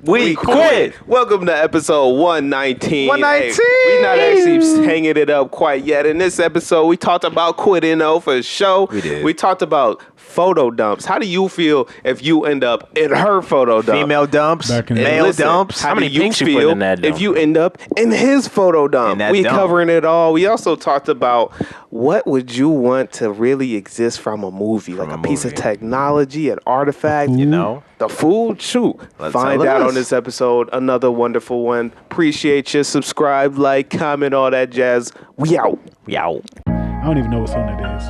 We quit. Welcome to episode 119. 119. Hey, we're not actually hanging it up quite yet. In this episode, we talked about quitting for show. We did. We talked about photo dumps. How do you feel if you end up in her photo dump? Female dumps, male dumps. How many pinks you feel in that dump? If you end up in his photo dump? We covering it all. We also talked about what would you want to really exist from a movie, like a piece of technology, an artifact, you know, the food. Shoot, find out on this episode. Another wonderful one. Appreciate you. Subscribe, like, comment, all that jazz. We out. We out. I don't even know what song it is.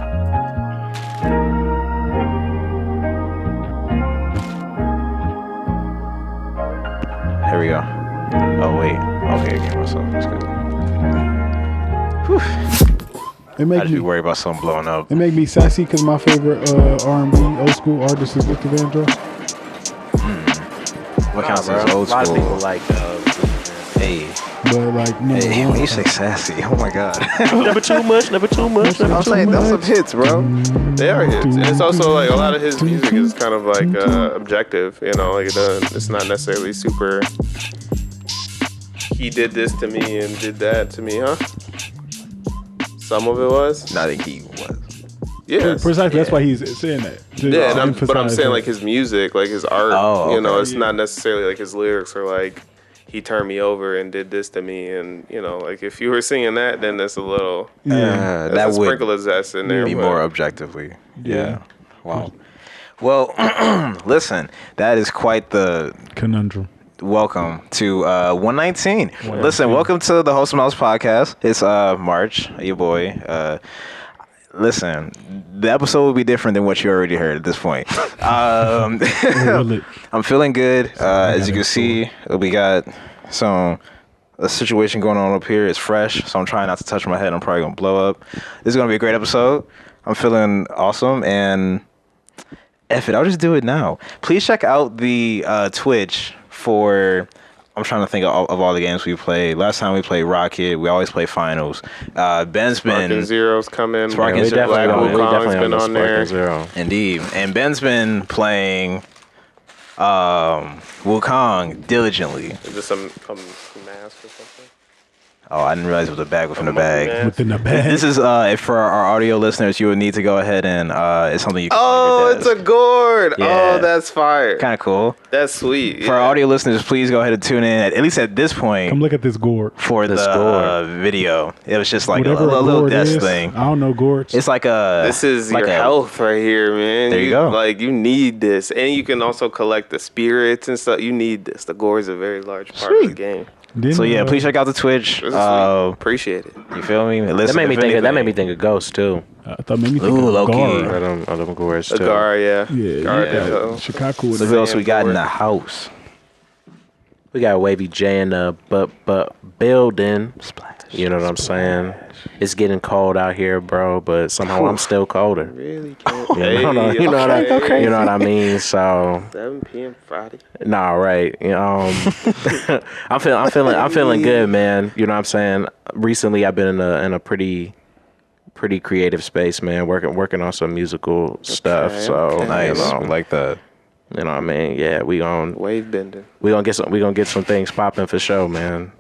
Here we go. Oh wait. Okay, I get myself. That's good. Whew. It make I just be worried about something blowing up. It make me sassy because my favorite R&B old school artist is Luther Vandross. What counts as old school? A lot of people like. Hey. But like, no. Hey, when you say sassy, oh my god. Never too much. Never too much. I'm saying that's some hits, bro. They are hits, and it's also like a lot of his music is kind of like objective. You know, like it's not necessarily super. He did this to me and did that to me, huh? Some of it was. No, I think he was. Yeah, precisely. That's why he's saying that. Yeah, but I'm saying like his music, like his art. Oh, you know, it's not necessarily like his lyrics are like he turned me over and did this to me, and you know, like if you were singing that, then that's a little that would sprinkle of zest in there. Be more objectively. Yeah. Wow. Well, listen, that is quite the conundrum. Welcome to 119. Listen, welcome to the Wholesome Intro podcast. It's March, your boy. Listen, the episode will be different than what you already heard at this point. I'm feeling good. As you can see, we got a situation going on up here. It's fresh, so I'm trying not to touch my head. I'm probably going to blow up. This is going to be a great episode. I'm feeling awesome, and F it, I'll just do it now. Please check out the Twitch for... I'm trying to think of all the games we played. Last time we played Rocket. We always play finals. Ben's been... Sparking Zero's coming. Sparking Zero. Black Wukong's been on there. Zero. Indeed. And Ben's been playing Wukong diligently. Is this some mask or something? Oh, I didn't realize it was a bag within a bag. Within a bag. This is for our audio listeners. You would need to go ahead and it's something you can. Oh, it's a gourd. Yeah. Oh, that's fire. Kind of cool. That's sweet. For our audio listeners, please go ahead and tune in. At least at this point. Come look at this gourd. For the video, it was just like a little desk thing. I don't know gourds. It's like a. This is like your health right here, man. There you go. Like you need this, and you can also collect the spirits and stuff. You need this. The gourd is a very large part of the game. So yeah, please check out the Twitch. Appreciate it. You feel me? Listen, that made me think of Ghost too. I thought made me think of Gar. I them Ghosts too. Gar, yeah. Chicago. So who else we got in the house? We got Wavy J in the building. Splash. You know what I'm saying? It's getting cold out here, bro, but somehow I'm still colder. Really? You know what I mean? So 7 p.m. Friday. Nah, right. I'm feeling good, man. You know what I'm saying? Recently, I've been in a pretty creative space, man. Working on some musical stuff. So nice. I like that. You know what I mean? Yeah, we gonna wave bending. We gonna get some things popping for sure, man.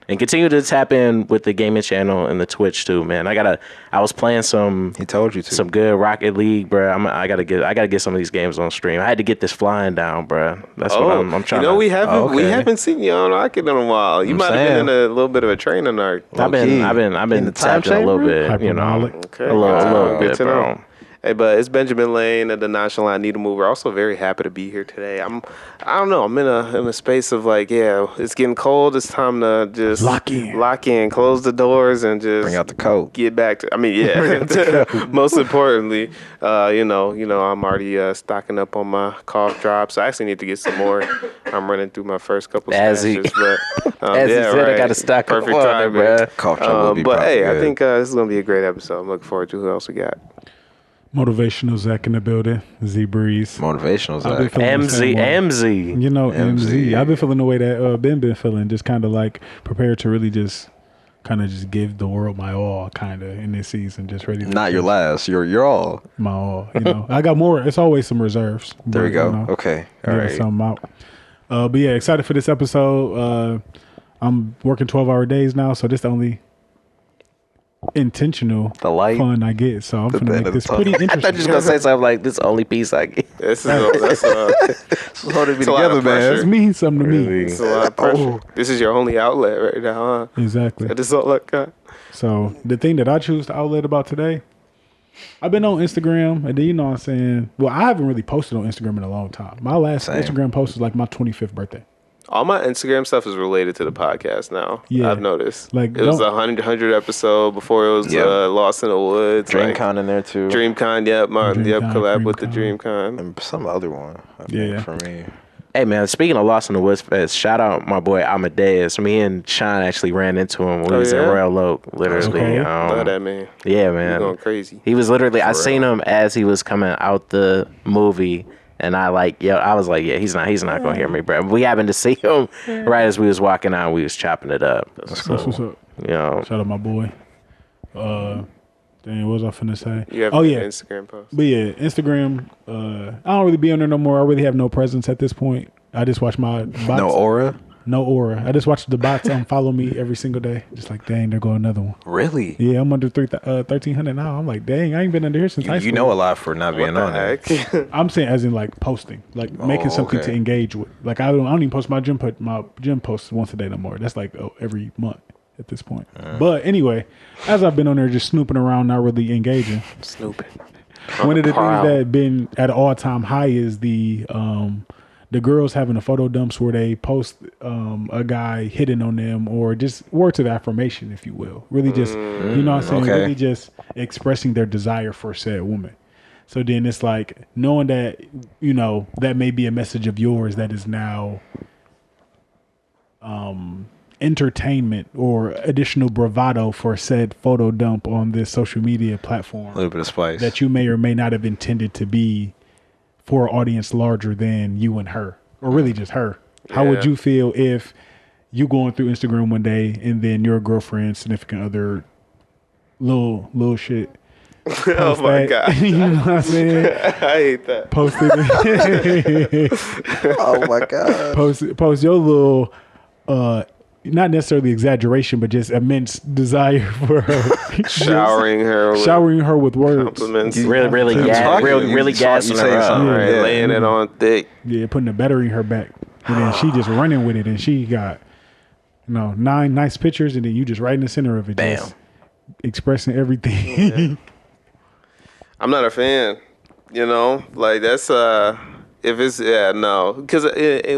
And continue to tap in with the gaming channel and the Twitch too, man. I was playing some. He told you to. Some good Rocket League, bro. I gotta get some of these games on stream. I had to get this flying down, bro. That's what I'm trying. You know, we haven't seen you on Rocket in a while. You might have been in a little bit of a training arc. I've been tapping a little bit, you know, okay. a little bit, bro. Hey, but it's Benjamin Lane at the Nonchalant Needle Mover. Also very happy to be here today. I don't know. I'm in a space of like, yeah, it's getting cold. It's time to just lock in, close the doors, and just bring out the coat. Get back to. I mean, yeah. Most importantly, I'm already stocking up on my cough drops. I actually need to get some more. I'm running through my first couple stashes, but as he said, I got to stock up. Perfect time, man. Cough drop will be but hey, good. I think this is gonna be a great episode. I'm looking forward to who else we got. Motivational Zach in the building. Z Breeze. Motivational Zach. MZ. You know, MZ. I've been feeling the way that Ben been feeling. Just kind of like prepared to really just kind of just give the world my all kind of in this season. Just ready. Not your last. Your all. My all. You know, I got more. It's always some reserves. There we go. You know, okay. All right. Something out. But yeah, excited for this episode. I'm working 12-hour days now, so this the only intentional fun I get. So I'm gonna make this pretty interesting. I thought you was gonna say something like this only piece I get. That's holding me together, man. It means something to me. It's a lot of pressure. This is your only outlet right now, huh? Exactly. That is all I got. So the thing that I choose to outlet about today, I've been on Instagram, and then you know what I'm saying. Well, I haven't really posted on Instagram in a long time. My last Instagram post was like my 25th birthday. All my Instagram stuff is related to the podcast now. Yeah, I've noticed. Like it was a 100 episode before it was Lost in the Woods. DreamCon in there too. DreamCon, collab with the DreamCon and some other one. I think, for me. Hey man, speaking of Lost in the Woods Fest, shout out my boy Amadeus. Me and Sean actually ran into him when he was in Royal Oak. Literally, love that man. Yeah, man, he's going crazy. He was literally. I seen him as he was coming out the movie. And I was like, he's not gonna hear me, bro. We happened to see him right as we was walking out. We was chopping it up. That's what's up. You know, shout out my boy. Dang, what was I finna say? You have Instagram post. But yeah, Instagram. I don't really be on there no more. I really have no presence at this point. I just watch my bots. No aura. No aura. I just watch the bots follow me every single day. Just like, dang, there go another one. Really? Yeah, I'm under 1,300 now. I'm like, dang, I ain't been under here since high school. You know a lot for not being on there. I'm saying as in like posting, like making something to engage with. Like I don't even post my gym posts once a day no more. That's like every month at this point. But anyway, as I've been on there just snooping around, not really engaging. Snooping. One of the things that have been at an all-time high is the girls having a photo dumps where they post a guy hitting on them or just words of affirmation, if you will. Really just, you know what I'm saying? Really just expressing their desire for said woman. So then it's like knowing that, you know, that may be a message of yours that is now entertainment or additional bravado for said photo dump on this social media platform. A little bit of spice. That you may or may not have intended to be for an audience larger than you and her, or really just her. Yeah. How would you feel if you going through Instagram one day and then your girlfriend, significant other, little shit? Oh my God. You know what I'm saying? I hate that. Post it. Oh my God. Post your little, not necessarily exaggeration, but just immense desire for her. Showering her with words. Compliments. Really gassing her up. Right, laying it on thick. Yeah, putting the battery in her back. And then she just running with it. And she got, 9 nice pictures. And then you just right in the center of it. Bam. Just expressing everything. Yeah. I'm not a fan. Like that's... If it's because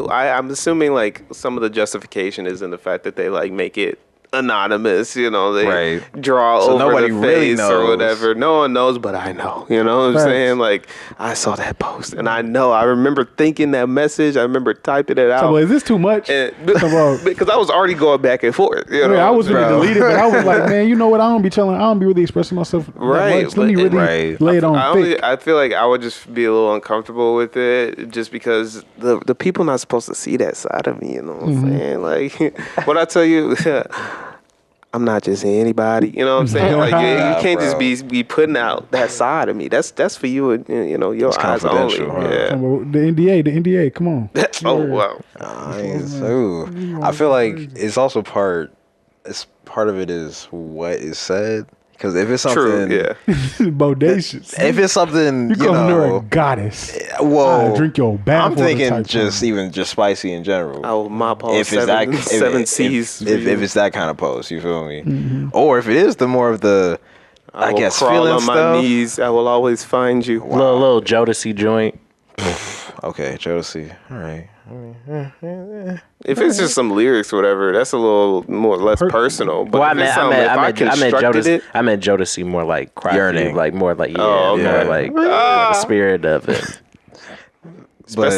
I'm assuming like some of the justification is in the fact that they like make it anonymous, they draw so over the face or whatever. No one knows, but I know. You know what I'm saying? Like I saw that post and I know. I remember thinking that message. I remember typing it out. So is this too much? Because I was already going back and forth. I was going to delete it, but I was like, man, you know what? I don't be really expressing myself. That much. Let me really lay it on. I feel like I would just be a little uncomfortable with it, just because the people not supposed to see that side of me. You know what I'm saying? Like what I tell you. I'm not just anybody, you know what I'm saying? Like you can't just be putting out that side of me. That's for you and your it's eyes only. Yeah. The NDA, come on. Oh wow. I feel like it's also part of it is what is said. Because if it's something, bodacious. If it's something, you call her a goddess. Whoa, drink your bath. I'm thinking just spicy in general. I will mop all seven C's. If it's that kind of post, you feel me? Mm-hmm. Or if it is the more of the, I guess, crawl on stuff. my knees. I will always find you. Wow. Little Jodeci joint. Okay, Jodeci. All right. If it's just some lyrics or whatever, that's a little more less personal. But I meant Jodeci more like yearning, like more like more like the spirit of it. Like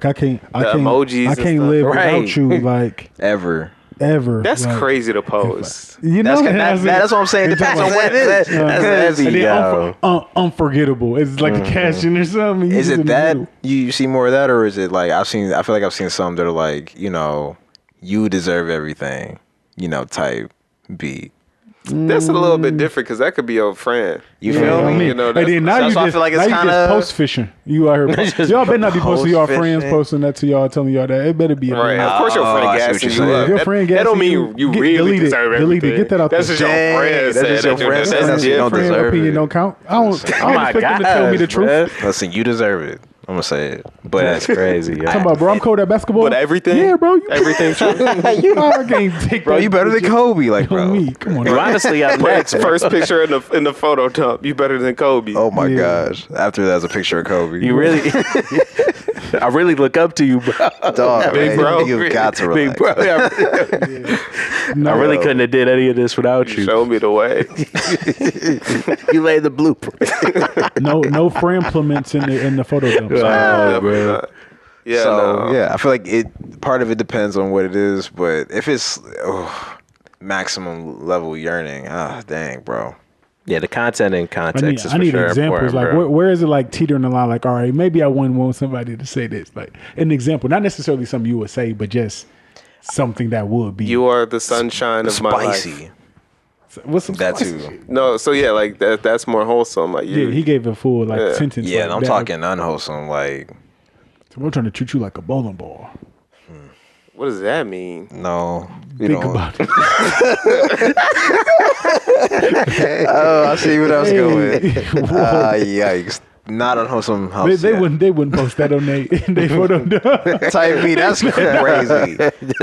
I can't emojis. I can't live without you, like ever. That's like, crazy to post. That's what I'm saying. Depends on what it is. That's heavy, unforgettable. It's like a caption or something. Is it that you see more of that, or is it like I feel like I've seen some that are like, you deserve everything, type beat. That's a little bit different because that could be your friend. You feel me? You know, and then now you why I just, feel like now it's you kinda- just post fishing. You out here. Y'all better not be posting y'all friends post-fishing. posting that to y'all, telling y'all that. It better be a Right. damn- Of course, your I friend see what gassing you're you saying. up. Your friend That don't gassing mean you get- really delete it. deserve Delete it. everything. Get that out That's there. just your Dang, friend. that's just your friend saying That's that you don't different. deserve opinion it. don't count. I don't my expect them to tell me the gosh, truth. bruh. Listen, you deserve it. I'm gonna say it, but That's crazy. Yo. Talking about, bro, I'm cold at basketball. But everything. Yeah, bro. You, Everything. I can't take bro, that you better than shit Kobe, like, on bro. me. Come on. You honestly up next. First picture in the photo dump. You better than Kobe. Oh my Yeah. gosh! After that's a picture of Kobe. You really, I really look up to you, bro. dog, Big man, bro. You've got to Big relax. bro. I really couldn't have did any of this without you. Show me the way. You laid the blueprint. No frame implements in the photo dump. Oh, bro. Yeah. So no. yeah, I feel like part of it depends on what it is, but if it's maximum level yearning, dang, bro. Yeah, the content and context is I for need sure examples. important, Like, bro. where is it like teetering the line? Like, all right, maybe I wouldn't want somebody to say this. Like, an example, not necessarily something you would say, but just something that would be. You are the sunshine of my life. Spicy. What's some That spicy too. shit? No, so yeah, like that's more wholesome. Like you, Yeah, he gave a full like sentence. Yeah, like and I'm that. talking unwholesome. Like, So we're trying to treat you like a bowling ball. what does that mean? no, you Think don't. about it. Oh, I see what I was going. Whoa. Yikes! Not unwholesome house. They wouldn't post that on they photo dump. type me. That's crazy.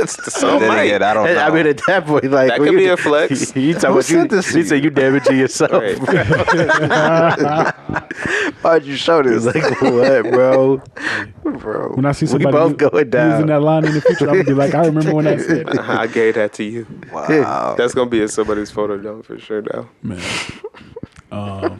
So Then again, I don't know. I mean, at that point, like That when could you- be a flex. You talking Who about sent you? this to You said you damaging yourself. Right. Why'd you show this? Like what, bro? bro. When I see We somebody both going down. using that line in the future, I'm gonna be like, I remember when I said that. I gave that to you. Wow. That's gonna be in somebody's photo dump for sure. Now, Man.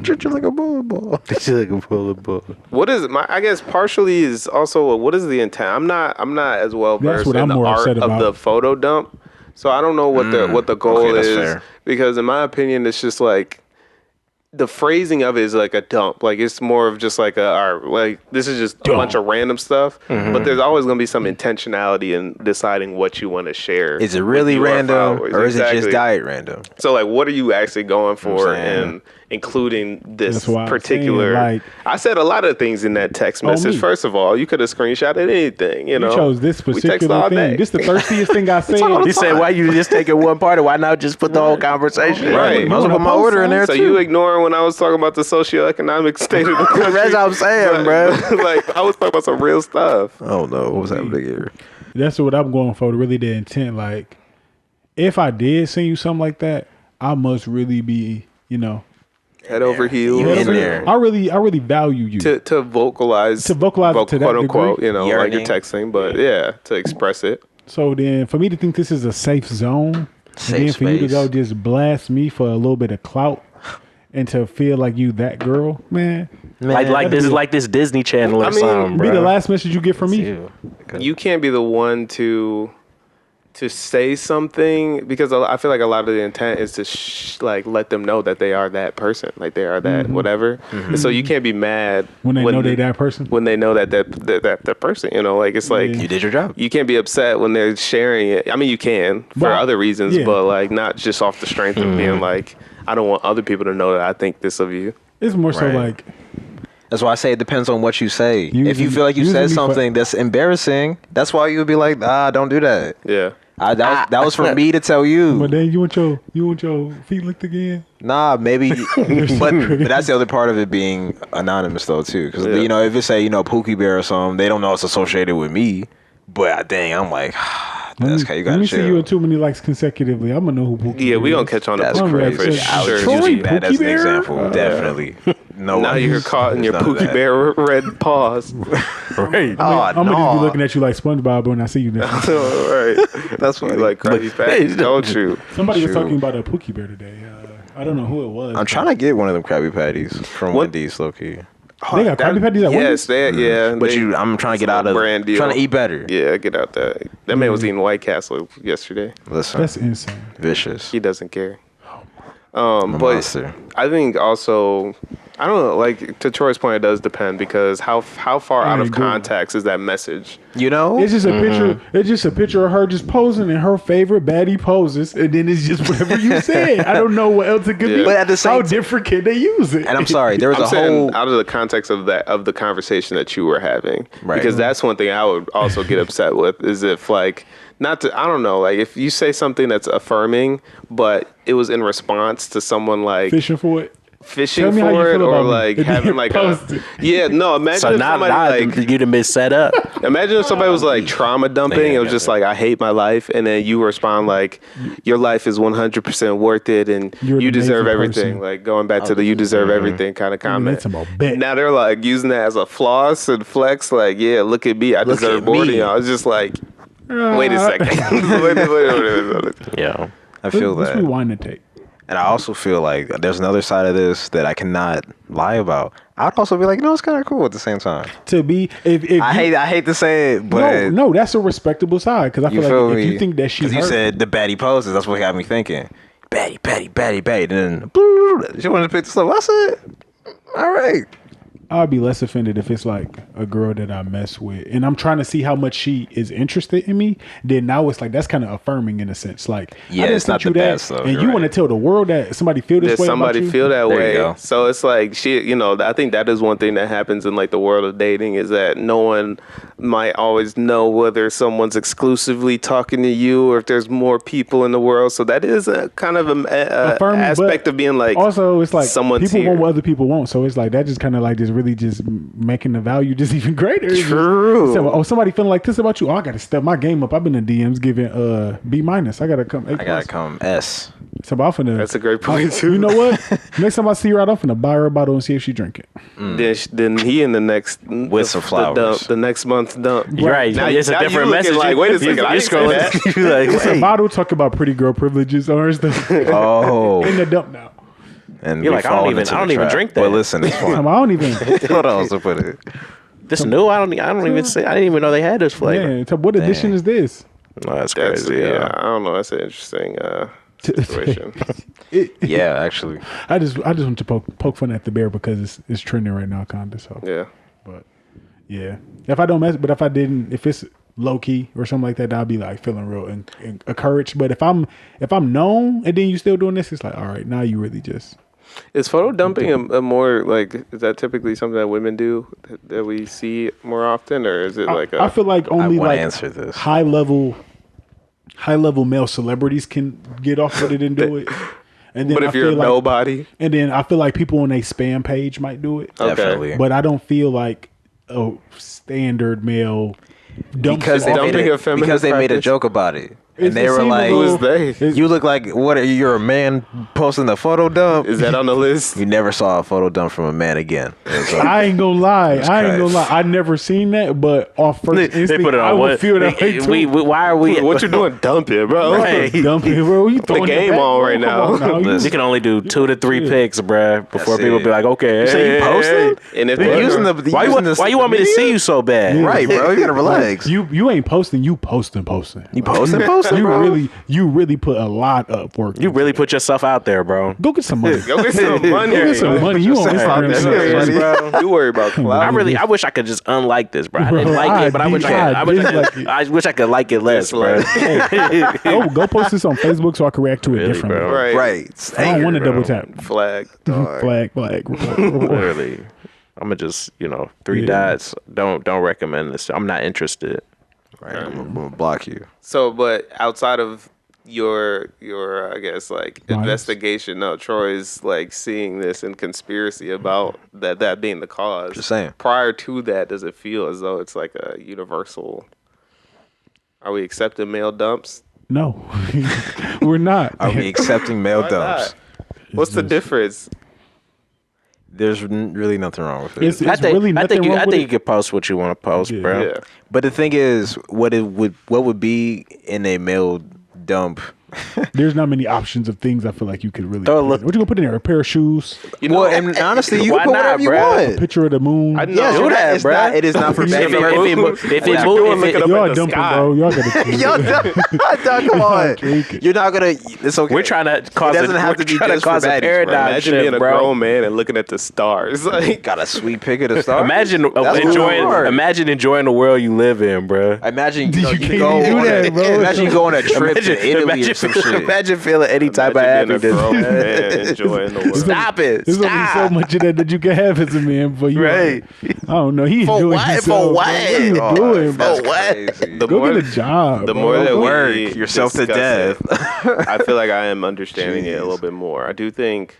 Treat you like a bowling ball. She's like a bullet ball. what is my? I guess partially is also what is the intent. I'm not as well That's versed what in I'm the more art upset of about. the photo dump, so I don't know what the goal Okay, that's is. fair. Because in my opinion, it's just like the phrasing of it is like a dump. Like it's more of just like like this is just a bunch of random stuff. But there's always gonna be some intentionality in deciding what you want to share. Is it with really your random, followers. or is it Exactly. just diet random? So like, what are you actually going for saying. and including this That's why I'm particular? saying, like- I said a lot of things in that text message. me. First of all, you could have screenshotted anything. You know, You chose this We text particular all day. thing. This the thirstiest thing I said. He said, "Why you just taking one part? Why not just put the whole conversation?" Right. Might as well put my order in there So too. you ignoring when I was talking about the socioeconomic state of the country? That's what I'm saying, bro. Like I was talking about some real stuff. Oh no, what was happening here? That's what I'm going for. Really, the intent. Like, if I did send you something like that, I must really be, Head over heels. You in there. I really value you. To vocalize To vocalize it to that quote unquote, degree. like Yearning. you're texting, but yeah, to express it. So then, for me to think this is a safe zone, Safe and then for you to space. go just blast me for a little bit of clout, and to feel like you that girl, man, Like this is like this Disney Channel or I mean, something, be bro. the last message you get from me. Ew. You can't be the one to say something because I feel like a lot of the intent is to like let them know that they are that person, like they are that whatever. And so you can't be mad When they know they that person. When they know that person, like it's like Yeah. You did your job. you can't be upset when they're sharing it. I mean, you can for Well, other reasons, yeah. but like not just off the strength of being like, I don't want other people to know that I think this of you. It's more so Right. like, That's why I say it depends on what you say. If you feel like you using said me for- something that's embarrassing, that's why you would be like, don't do that. Yeah. That was for me to tell you. but then you want your feet licked again. Nah, maybe, but that's the other part of it being anonymous though too, because Yeah. if it say Pookie Bear or something, they don't know it's associated with me. But dang, I'm like, that's okay. You Let gotta me see you chill. in too many likes consecutively. I'm gonna know who Pookie Yeah, we Bear gonna is. catch on to That's Pookie Bear crazy. for Yeah, I was sure. Troy using that as Pookie an Bear? example. Definitely. No. Now you're caught in your None of Pookie that. Bear red paws. Right. Oh, I'm gonna just no. be looking at you like SpongeBob when I see you next. All right. That's You funny. like Krabby Patties, don't you? Somebody was True. talking about a Pookie Bear today. I don't know who it was. I'm trying to get one of them Krabby Patties from What? Wendy's, low key. They got Krabby Patties at Yes, Wendy's? yeah. But I'm trying to get out of brand deal. trying to eat better. Yeah, get out that. That man was eating White Castle yesterday. Listen, That's insane. vicious. He doesn't care. I'm a But monster. I think also I don't know. Like to Troy's point, it does depend because how far out of context is that message? You know, it's just a picture. It's just a picture of her just posing in her favorite baddie poses, and then it's just whatever you said. I don't know what else it could be. But at the same how different can they use it? And I'm sorry, there was a whole out of the context of the conversation that you were having, right? Because that's one thing I would also get upset with is if like not to I don't know like if you say something that's affirming, but it was in response to someone like fishing for it. Fishing for it or like having like imagine so if now somebody like you'd have been set up. Imagine if somebody was like trauma dumping. It was just like I hate my life, and then you respond like your life is 100% worth it, and you deserve everything. Like going back to the you deserve everything kind of comment. Now they're like using that as a floss and flex. Like yeah, look at me, I deserve more than y'all. It's just like wait a second. wait. Yeah, I feel that. Let's rewind the tape. And I also feel like there's another side of this that I cannot lie about. I'd also be like, it's kind of cool at the same time. To be, if I hate to say it, but no, that's a respectable side because I feel like if you think that she's you said the baddie poses, that's what got me thinking. Baddie. Then she wanted to pick this up. I said, all right. I'd be less offended if it's like a girl that I mess with and I'm trying to see how much she is interested in me. Then now it's like that's kind of affirming in a sense. Like yeah, it's not the best though. And you want to tell the world that somebody feel this way. Somebody feel that way. So it's like she, I think that is one thing that happens in like the world of dating is that no one might always know whether someone's exclusively talking to you or if there's more people in the world. So that is a kind of a aspect of being like. Also, it's like someone's people here. want what other people want. So it's like that just kind of like just really just making the value just even greater. True. So, somebody feeling like this about you. I got to step my game up. I've been in DMs giving B-. I got to come A+. I got to come S. So I'm finna, that's a great point too. You know what? Next time I see her out, I'm finna buy her a bottle and see if she drink it. Then he in the next with some flowers. The next month's dump. Right. Now it's a different message. Like, wait a second. You're scrolling. You're like, it's a bottle talk about pretty girl privileges or stuff. Oh. In the dump now. And you're like, I don't even drink that. Well, listen, it's fun. I don't even. Hold on, so put it. This new. I don't even say. I didn't even know they had this flavor. Yeah. What edition is this? No, that's crazy. Yeah, I don't know. That's an interesting situation. Yeah, actually. I just want to poke fun at the bear because it's trending right now, kinda. So yeah. But yeah, if I don't mess, but if it's low key or something like that, I'll be like feeling real encouraged. But if I'm known and then you still doing this, it's like all right, now you really just. Is photo dumping a more like is that typically something that women do that we see more often, or is it like I feel like only like answer this. high level male celebrities can get off with it and do it. And then but if you're a nobody, and then I feel like people on a spam page might do it. Okay. Definitely. But I don't feel like a standard male because they made a joke about it. And they were like, "Who is they? You look like what? You're a man posting a photo dump. Is that on the list? You never saw a photo dump from a man again." I ain't gonna lie. I never seen that, but off first instinct, I would feel that way too. Why are we? What you doing? Dump it, bro. Right. Dump it, bro. You throwing the game on right now. You can only do 2 to 3 pics, bro, before people be like, okay. You say you posting? And if they're using why you want me to see you so bad? Yeah. Right, bro. You gotta relax. You ain't posting. You posting. You posting, You really put a lot of work. You really put yourself out there, bro. Go get some money. Go get some money. Go get some money. You on Instagram, bro. You worry about clout. I wish I could just unlike this, bro. I didn't like it, but I wish I could like it less, bro. Go post this on Facebook so I can react to it differently. Right. I don't want to double tap. Flag. Flag. Literally. I'm gonna just 3 dots. Don't recommend this. I'm not interested. Right. I'm gonna block you. So, but outside of your I guess like investigation, Troy's like seeing this in conspiracy about that being the cause. Just saying. Prior to that, does it feel as though it's like a universal? Are we accepting male dumps? No, we're not. Are we accepting male dumps? What's the difference? There's really nothing wrong with it. I think you can post what you want to post, bro. Yeah. But the thing is, what would be in a male dump There's not many options of things I feel like you could really. Throw a look- What you gonna put in there? A pair of shoes, Well, and honestly, you Why can put not, whatever you bruh? want. picture of the moon. I know. Yes, Do you're that, not, it's bruh. not, it is not for baby. Y'all dumping, bro. Y'all gotta. Yo, dog, come on. Drinking. You're not gonna. It's okay. We're trying to cause. It doesn't have to be trying to just for cause a baddies, bro. paradigm Imagine shift, being a bro. grown man and looking at the stars. Like, got a sweet pick of the stars. Imagine That's enjoying. hard. Imagine enjoying the world you live in, bro. Imagine You you can't go do on that, a, bro. imagine you go on a trip to Italy or some shit. Imagine feeling any type of imagine being a happiness. grown man enjoying the world. Stop it! There's only so Stop. much of that you can have as a man, but you Right. I don't know. He For enjoying what? himself. For bro. what? What are you Oh, doing, bro? that's For what? crazy. The Go more- get a job. The bro. more that Go- Work we yourself to discuss death. it, I feel like I am understanding it a Jeez. little bit more. I do think,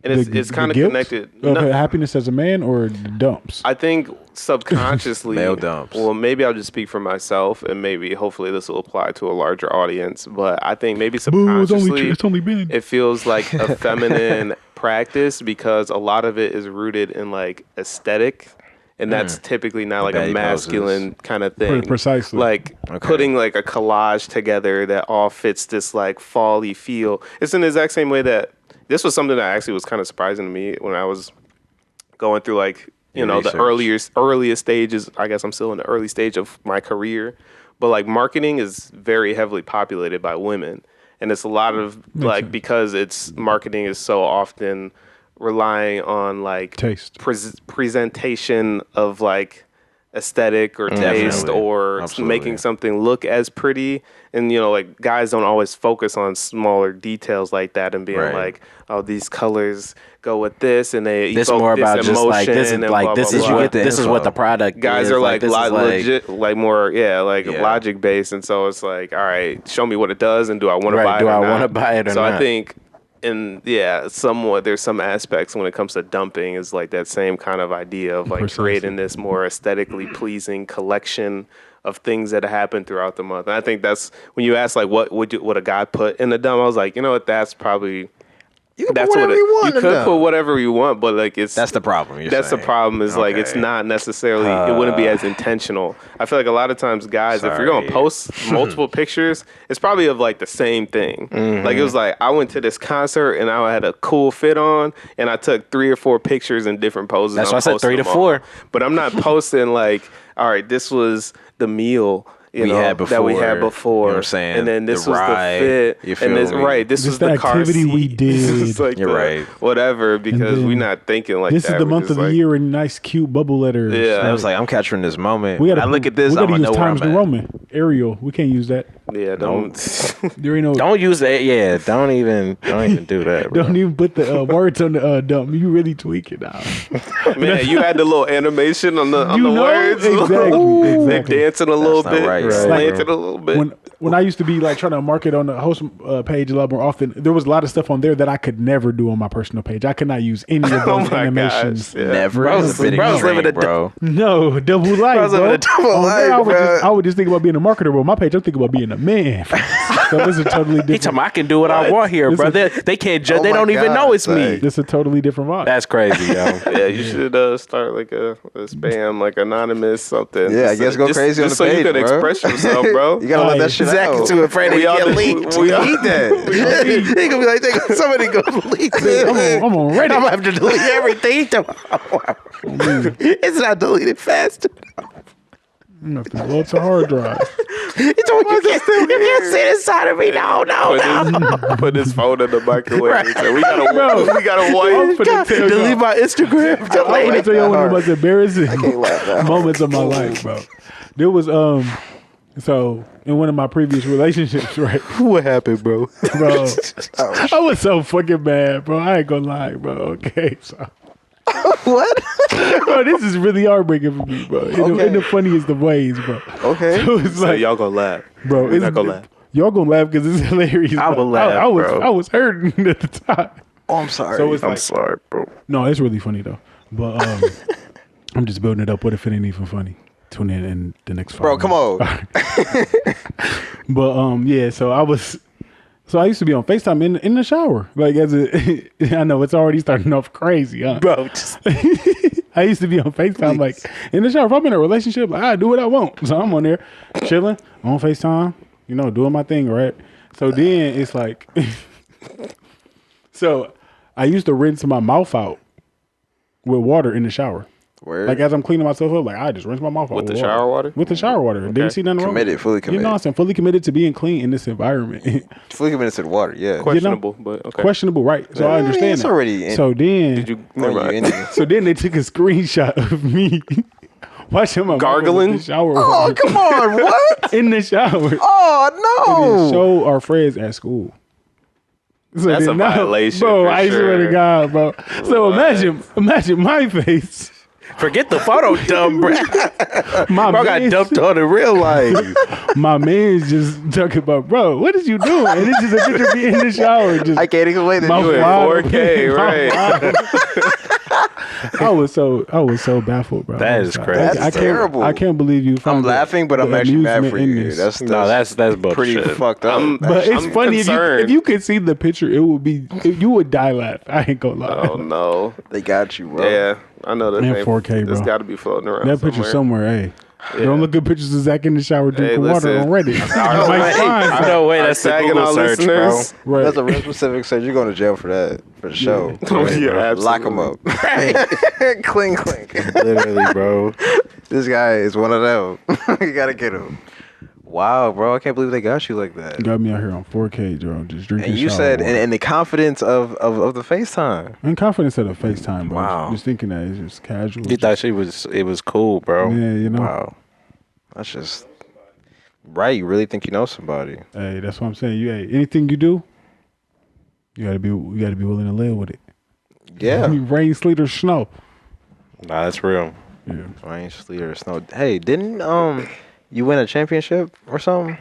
and it's kind of guilt connected. of No, happiness as a man or the dumps. I think subconsciously, Male dumps. well, maybe I'll just speak for myself, and maybe hopefully this will apply to a larger audience. But I think maybe Boo, subconsciously, it's only been. it feels like a feminine practice because a lot of it is rooted in like aesthetic. And that's typically not like a baddie masculine kind of thing. Precisely. Like putting like a collage together that all fits this like fall-y feel. It's in the exact same way that this was something that actually was kind of surprising to me when I was going through like, you know, the earliest stages. I guess I'm still in the early stage of my career. But like marketing is very heavily populated by women. And it's a lot of like, because it's marketing is so often relying on like Taste. presentation of like aesthetic or taste Definitely. or Absolutely. making something look as pretty. And you know, like guys don't always focus on smaller details like that and being Right. like, oh, these colors go with this and they This evoke more this about just like this is emotion and like blah, this blah, is blah. what this is what the product Guys is. are like, this is legit, like more, Yeah. logic based, and so it's like, all right, show me what it does, and do I want to Right, buy it? do or I not? wanna buy it or so not? I think, somewhat there's some aspects when it comes to dumping is like that same kind of idea of like Precisely. creating this more aesthetically pleasing collection of things that happen throughout the month. And I think that's when you ask like what would a guy put in the dump, I was like, you know what, that's probably. You can That's put whatever what you want. You in could them. put whatever you want, but like it's That's the problem. You're that's saying. the problem. Is like it's Okay. not necessarily. It wouldn't be as intentional. I feel like a lot of times, guys, if you're gonna Sorry. post multiple pictures, it's probably of like the same thing. Like it was like I went to this concert and I had a cool fit on, and I took 3 or 4 pictures in different poses. That's and why I I'm said posting 3 to them all. 4. But I'm not posting like, all right, this was the meal. We had that we had before. you know what I'm saying? And then this The was ride, the fit. you And this feel me? this This was the the car activity seat. we This is did. like You're the right. whatever, because then we're not thinking like This that. is the We're month just of the like, year in nice, cute bubble letters. Yeah. I was like, I'm capturing this moment. we gotta I look at this. We I'm gotta gonna use know where Times I'm New at. Roman. Arial. We can't use that. Yeah, don't. There ain't no. Don't use that. Yeah, don't even do that. Bro. Don't even put the words on the dump. You really tweak it now. Man, you had the little animation on the You know? words. Exactly, They exactly. dancing a little not bit, right. Right. slanted a little bit. When I used to be like trying to market on the Wholesome page a lot more often, there was a lot of stuff on there that I could never do on my personal page. I could not use any of Oh those my animations. gosh. Yeah. Never. Bro's- It's a bit bro's living extreme, a bro. No, double life, Bro's bro. living a double On there, life, bro. I would just think about being a marketer, but on my page, I'm thinking about being a man. So this is totally He different. told me I can do what I want here, This bro. is- They can't judge. Oh They my don't even God, know it's son. me. This is a totally different vibe. That's crazy, yo. Yeah, you should start like a spam, like anonymous something. Yeah, I guess go crazy on just the so page, you can bro. express yourself, bro. You gotta let that shit Zach out. is too afraid We to all get do- leaked. we all- Eat that. He gonna be like, somebody go leak this. I'm on Reddit. I'm gonna have to delete everything. It's not deleted fast. I'm gonna have to blow up the hard drive. He told me you can't sit inside of me. No. Put his phone in the microwave. Right. And say, we got a I'm wipe. finna tell y'all- Delete my Instagram. I'm gonna tell you one of the most embarrassing laugh that moments of my life, bro. There was so in one of my previous relationships, right, What happened, bro? bro? I was so fucking mad, bro. I ain't gonna lie, bro. Okay, so What? bro, this is really heartbreaking for me, bro. In the funniest of ways, bro. Okay. So it's So like, y'all gonna laugh. bro, We're it's not gonna laugh. Y'all gonna laugh because it's hilarious. I bro. will laugh, bro. I was hurting at the time. Oh, I'm sorry. So it's I'm like, sorry, bro. no, it's really funny though. But I'm just building it up. What if it ain't even funny? Tune in the next 5 Bro, come minutes. on. But yeah, so I used to be on FaceTime in the shower. Like I know it's already starting off crazy, huh? Bro, just, I used to be on FaceTime like in the shower. If I'm in a relationship, like, I do what I want. So I'm on there chilling on FaceTime, doing my thing, right? So then it's like, so I used to rinse my mouth out with water in the shower. Word. Like as I'm cleaning myself up, like I just rinse my mouth out With the shower water? With the shower water. Okay. Didn't see nothing wrong. Committed, fully committed. You know what I'm saying? Fully committed to being clean in this environment. Fully committed to the water, yeah. Questionable, but okay. Questionable, right? So I understand it's that. already so then, Did you? so then they took a screenshot of me washing my gargling mouth in the shower. Oh, water. come on, what? In the shower. Oh, And then no. show our friends at school. So That's then a violation, bro. for I swear to sure. God, bro. So imagine my face. Forget the photo dumb, bro. My Bro got man's- dumped on in real life. My man's just talking about, bro, what is you doing? And it's just a picture of me in the shower. Just I can't explain mouth that. wide 4K, open, right. mouth wide. I was so baffled, bro. That I'm is sorry. crazy. That's terrible. I can't believe you. I'm found laughing, but the I'm actually mad amusement for in you. this. That's bullshit. pretty fucked up. But it's I'm funny concerned. if you could see the picture, it would be you would die laugh. I ain't gonna lie. Oh no. They got you, bro. Yeah, I know that Man, thing. 4K, bro. It's got to be floating around. That picture somewhere, hey. Don't look at pictures of Zach in the shower drinking water listen. on Reddit. You No might way. find No way. Our That's the sagging Google all search, listeners. bro. Right. That's a real specific search. You're going to jail for that, for the show. Yeah, Lock him up. Clink, clink. Literally, bro. This guy is one of them. You got to get him. Wow, bro. I can't believe they got you like that. Got me out here on 4K, Joe. Just drinking. And you shower said, water. and the confidence of the FaceTime. And confidence at a FaceTime, bro. Wow. Just thinking that it's just casual. You thought it was cool, bro. Yeah, you know. Wow. That's just right. You really think you know somebody. Hey, that's what I'm saying. Hey, anything you do, you gotta be willing to live with it. Yeah. Rain, sleet, or snow. Nah, that's real. Yeah. Rain, sleet, or snow. Hey, didn't you win a championship or something?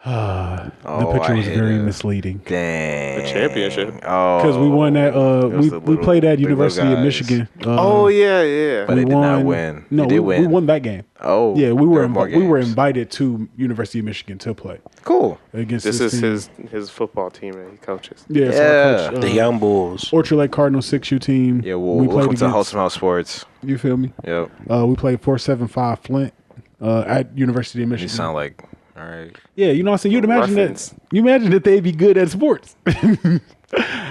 The picture was very misleading. Dang. The championship. Oh. Because we won that. was We the played at little University of guys. Michigan. Oh yeah. But they did not win. No, They did we win. won that game. Oh. Yeah, we there more were games. invited to University of Michigan to play Cool. against This this is team. his football team that he coaches. Yeah, so Yeah. our coach, The Young Bulls. Orchard Lake Cardinals 6U team. Yeah, we played welcome to against. Wholesome House Sports. You feel me? Yep. We played 475 Flint at University of You Michigan. sound like, all right. Yeah, you know what I'm saying? Reference. You imagine that they'd be good at sports.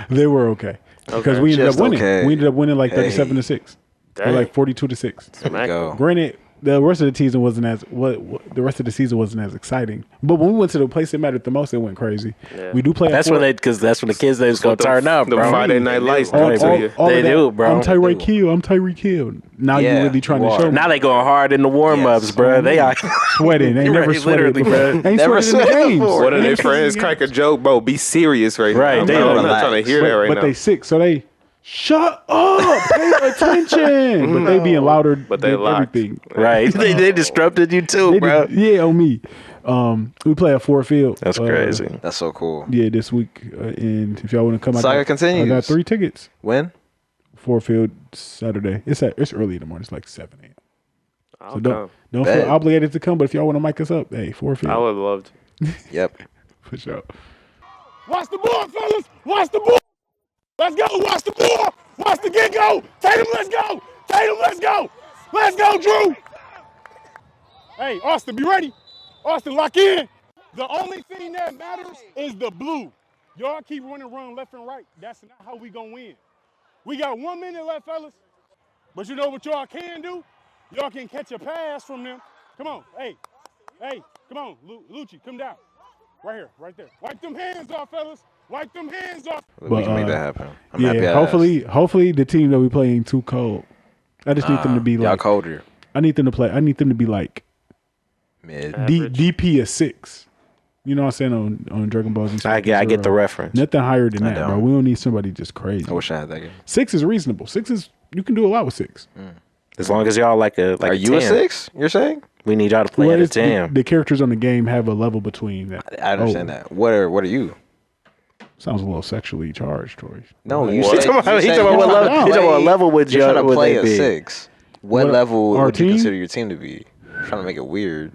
They were okay. Because we ended Just up winning. okay. We ended up winning like Hey. 37-6. Or Dang. like 42-6. There we go. Granted, the rest of the season wasn't as the rest of the season wasn't as exciting. But when we went to the place that mattered the most, it went crazy. Yeah. We do play. That's when that's when the kids they was gonna turn up, The bro. Friday night lights do All- it to you. They do, bro. I'm Tyreek Hill. I'm Tyreek Hill. Now Yeah, you're really trying you to are. show me. Now they going hard in the warm ups, Yes. bro. They are Sweating. They never Right, sweated literally, before. bro. Ain't Never sweated in the sweated games. before. One of Ain't their sweated in friends the crack a games. joke, bro. Be serious right Right, now. they bro. don't I'm not trying to hear that right but now. they sick, so they shut up, pay attention. But they being louder But they than locked. everything. right. They disrupted you too, They bro. did- yeah, on me. We play at Ford Field. That's crazy. That's so cool. Yeah, this week. And if y'all want to come, Saga continues. I got 3 tickets. When? Ford Field Saturday. It's early in the morning. It's like 7 a.m. I'll So come. don't Bet. feel obligated to come. But if y'all want to mic us up, hey, Ford Field I would love to. Yep. for sure. Watch the ball, fellas. Watch the ball. Let's go. Watch the ball. Watch the get go. Tatum, let's go. Tatum, let's go. Let's go, Drew. Hey, Austin, be ready. Austin, lock in. The only thing that matters is the blue. Y'all keep running left and right. That's not how we gonna win. We got 1 minute left, fellas. But you know what y'all can do? Y'all can catch a pass from them. Come on. Hey, come on. Lucci, come down. Right here, right there. Wipe them hands off, fellas. Wipe them hands off. We can make that happen. I'm happy I Hopefully the team that we play ain't too cold. I just need them to be y'all like colder. I need them to be like Mid. DP is 6. You know what I'm saying on Dragon Ball Z. I get the reference. Nothing higher than that, bro. don't. We don't need somebody just crazy. I wish I had that game. 6 is reasonable. 6 is you can do a lot with 6. As long as y'all like Are a you 10. a 6? You're saying? We need y'all to play Well, at a it's 10. the characters on the game have a level between that. I understand that. What are you? Sounds a little sexually charged, Tori. No, you What? said. He talking about you said what you're level- trying to he talking about what play- level would you're y'all- trying to would play they a be? 6. What What- level our would you team? consider your team to be? Trying to make it weird.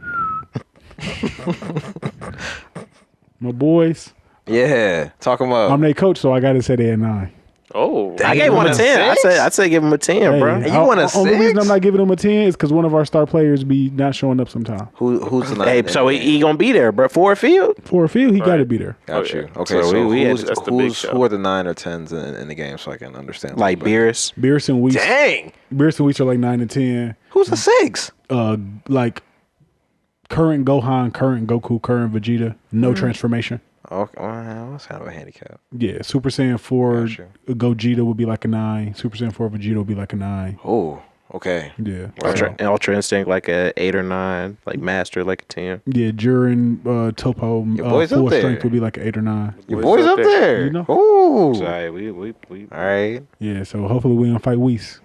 My boys, Yeah, talk them up. I'm their coach, so I got to say they're 9. Oh, I gave him a 10. I'd say give him a 10, bro. And you want a 6? Only reason I'm not giving him a 10 is because one of our star players be not showing up sometime. Who's the 9? Hey, so he gonna be there, bro. Ford Field. For a field, he got to be there. Got you. Okay, So so who are the 9 or 10s in the game so I can understand? Like Beerus. Beerus and Weiss. Dang. Beerus and Weiss are like 9 and 10. Who's the 6? Like current Gohan, current Goku, current Vegeta, no transformation. Okay, well, that's kind of a handicap. Yeah, Super Saiyan 4 Gotcha. Gogeta would be like a 9. Super Saiyan 4 Vegeta would be like a 9. Oh, okay. Yeah. Ultra Instinct like a 8 or 9. Like Master like a 10. Yeah, Jiren, Topo, boy's full up there. strength would be like an 8 or 9. Your boy's up there. You know? Ooh. Sorry, we. All right. Yeah, so hopefully we don't fight Whis.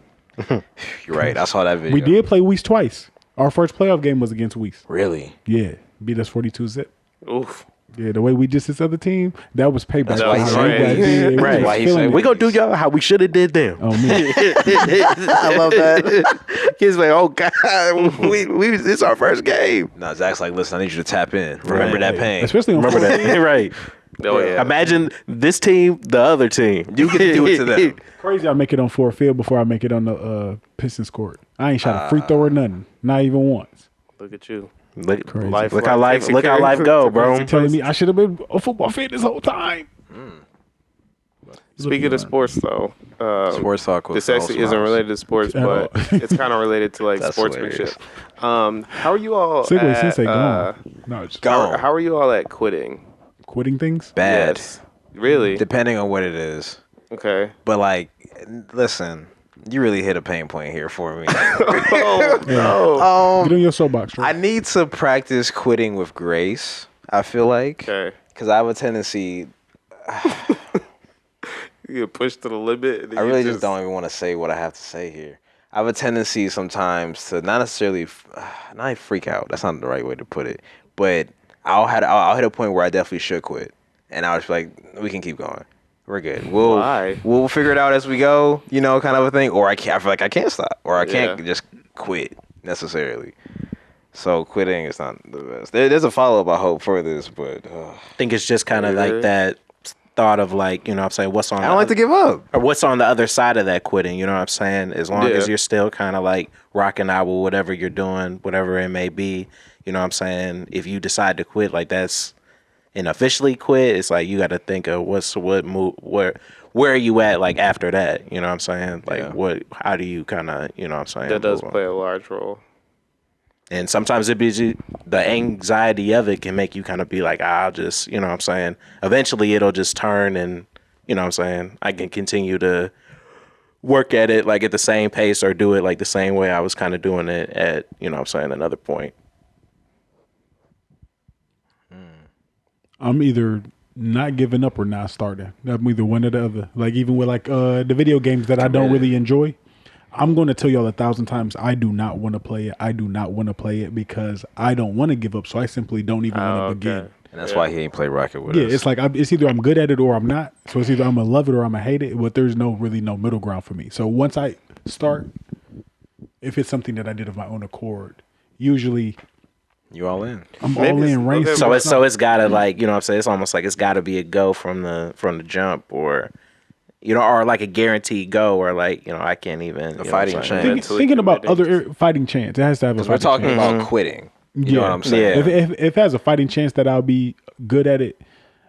You're right. I saw that video. We did play Whis twice. Our first playoff game was against Whis. Really? Yeah, beat us 42-zip. Oof. Yeah, the way we dissed this other team, that was payback. That's why he How said they got Whis. did. Right. Why he Feeling said it. We gonna do y'all how we should have did them. Oh man, I love that. He's like, oh God, we this is our first game. No, Zach's like, listen, I need you to tap in. Remember that pain. especially on Remember that, right? Oh yeah. Imagine this team, the other team. You get to do it to them. Crazy, I make it on Ford Field before I make it on the Pistons court. I ain't shot a free throw or nothing, not even once. Look at you. Look, Crazy. look how life go, bro. Telling me I should have been a football fan this whole time. Speaking of sports, though, Sports talk with this actually isn't related to sports, At but all. it's kind of related to like That's sportsmanship. How are you all? Segway at, Sensei gone. No, just Gone. How are you all at quitting? quitting things. Bad. Yes. Really? Depending on what it is. Okay. But like, listen, you really hit a pain point here for me. Oh no. Get on your soapbox. I Right? need to practice quitting with grace, I feel like. Okay. Because I have a tendency, You get pushed to the limit. And then I you really just don't even want to say what I have to say here. I have a tendency sometimes to not necessarily, not freak out. That's not the right way to put it. But I'll hit a point where I definitely should quit. And I was like, we can keep going. We're good. Why? We'll figure it out as we go, you know, kind of a thing. Or I feel like I can't stop. Or I can't just quit necessarily. So quitting is not the best. There's a follow-up, I hope, for this, but I think it's just kind of like that thought of like, you know what I'm saying, what's on I don't like to give up. or what's on the other side of that quitting, you know what I'm saying? As long as Yeah. you're still kind of like rocking out with whatever you're doing, whatever it may be, you know what I'm saying? If you decide to quit, like that's and officially quit, it's like you got to think of where are you at like after that, you know what I'm saying? Like how do you kind of, you know what I'm saying? That does move on? play a large role. And sometimes the anxiety of it can make you kind of be like, I'll just, you know what I'm saying? Eventually it'll just turn and, you know what I'm saying? I can continue to work at it like at the same pace or do it like the same way I was kind of doing it at, you know what I'm saying, another point. I'm either not giving up or not starting. I'm either one or the other. Like even with like the video games that I don't really enjoy, I'm going to tell y'all 1,000 times I do not want to play it. I do not want to play it because I don't want to give up. So I simply don't even want to begin. And that's why he ain't play Rocket with Yeah, us. it's like it's either I'm good at it or I'm not. So it's either I'm gonna love it or I'm gonna hate it. But there's no middle ground for me. So once I start, if it's something that I did of my own accord, usually You all in. I'm Maybe all it's- in. Race. okay, So it's gotta like, you know what I'm saying? It's almost like it's gotta be a go from the jump or, you know, or like a guaranteed go or like, you know, I can't even. A fighting you know what I'm saying? chance. Mentally Thinking about committing. other fighting chance, it has to have a Because we're fighting talking chance. about quitting. You know what I'm saying? Yeah. If it has a fighting chance that I'll be good at it,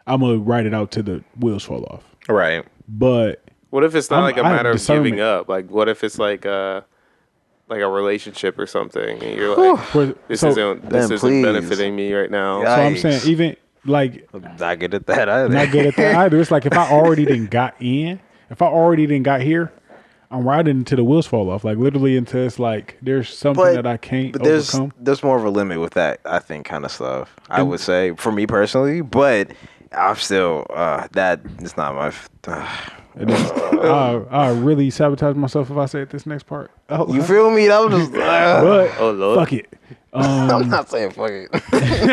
I'm gonna ride it out till the wheels fall off. Right. But What if it's not like a I have matter of discernment. giving up? Like, what if it's like a relationship or something, and you're like, this isn't please. benefiting me right now. Yeah. So I'm Yikes. saying even like Not good at that either. not good at that either. It's like if I already didn't got in, if I already didn't got here, I'm riding until the wheels fall off. Like literally until it's like there's something that I can't But there's overcome. there's more of a limit with that, I think, kind of stuff. I would say for me personally, but I'm still that is not my. I really sabotage myself if I say it this next part. Oh, You feel me? That was just. but Oh Lord. fuck it. I'm not saying fuck it.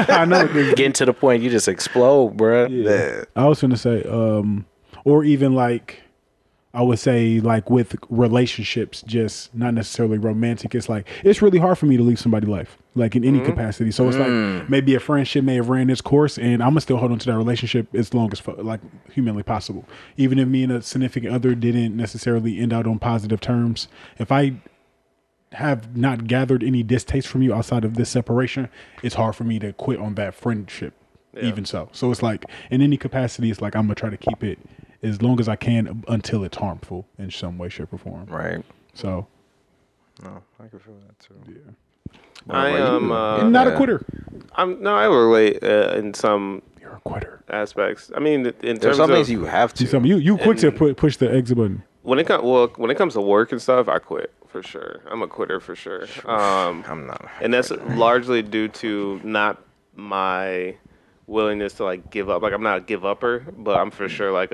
I know. Getting to the point you just explode, bruh. Yeah. I was gonna say, or even like, I would say like with relationships, just not necessarily romantic. It's like, it's really hard for me to leave somebody's life, like in any capacity. So it's like maybe a friendship may have ran its course and I'm gonna still hold on to that relationship as long as like humanly possible. Even if me and a significant other didn't necessarily end out on positive terms, if I have not gathered any distaste from you outside of this separation, it's hard for me to quit on that friendship. Even so it's like in any capacity, it's like I'm gonna try to keep it as long as I can until it's harmful in some way, shape, or form. Right. So No, I can feel that too. yeah, I am not a quitter. I relate in some You're a quitter. aspects. I mean, in There's terms some of things you have to. You quick to push the exit button. when it comes to work and stuff, I quit for sure. I'm a quitter for sure. I'm not. And that's largely due to not my willingness to like give up. Like I'm not a give upper, but I'm for sure like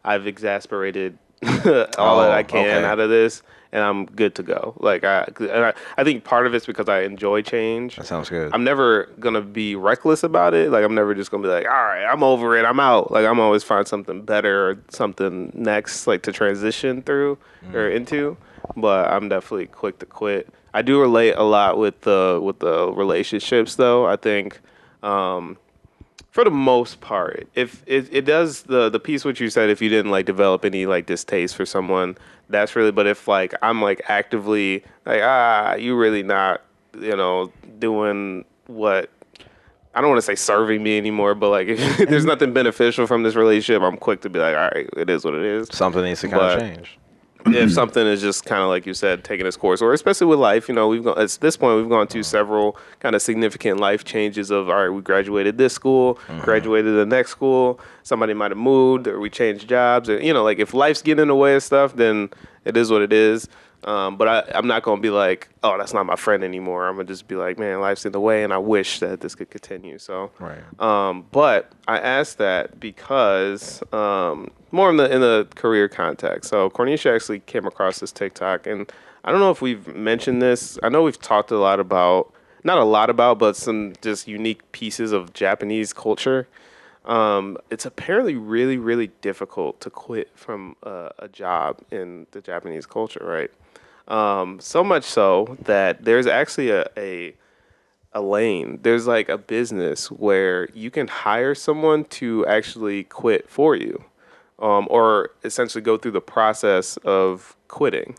I've exasperated all that I can out of this, and I'm good to go. Like I think part of it's because I enjoy change. That sounds good. I'm never gonna be reckless about it. Like I'm never just gonna be like, all right, I'm over it, I'm out. Like I'm always find something better or something next, like to transition through or into. But I'm definitely quick to quit. I do relate a lot with the relationships though. I think for the most part, if it does the piece which you said, if you didn't like develop any like distaste for someone, that's really. But if like I'm like actively like you really not doing what. I don't want to say serving me anymore, but like if there's nothing beneficial from this relationship, I'm quick to be like, all right, it is what it is. Something needs to kind of change. If something is just kind of like you said, taking its course, or especially with life, we've gone at this point, we've gone to several kind of significant life changes of, all right, we graduated this school, graduated the next school, somebody might have moved, or we changed jobs, or, like if life's getting in the way of stuff, then it is what it is. But I'm not going to be like, oh, that's not my friend anymore. I'm going to just be like, man, life's in the way, and I wish that this could continue. So, but I asked that because more in the career context. So Cornisha actually came across this TikTok, and I don't know if we've mentioned this. I know we've talked not a lot about, but some just unique pieces of Japanese culture. It's apparently really, really difficult to quit from a job in the Japanese culture, right? So much so that there's actually a lane. There's like a business where you can hire someone to actually quit for you, or essentially go through the process of quitting.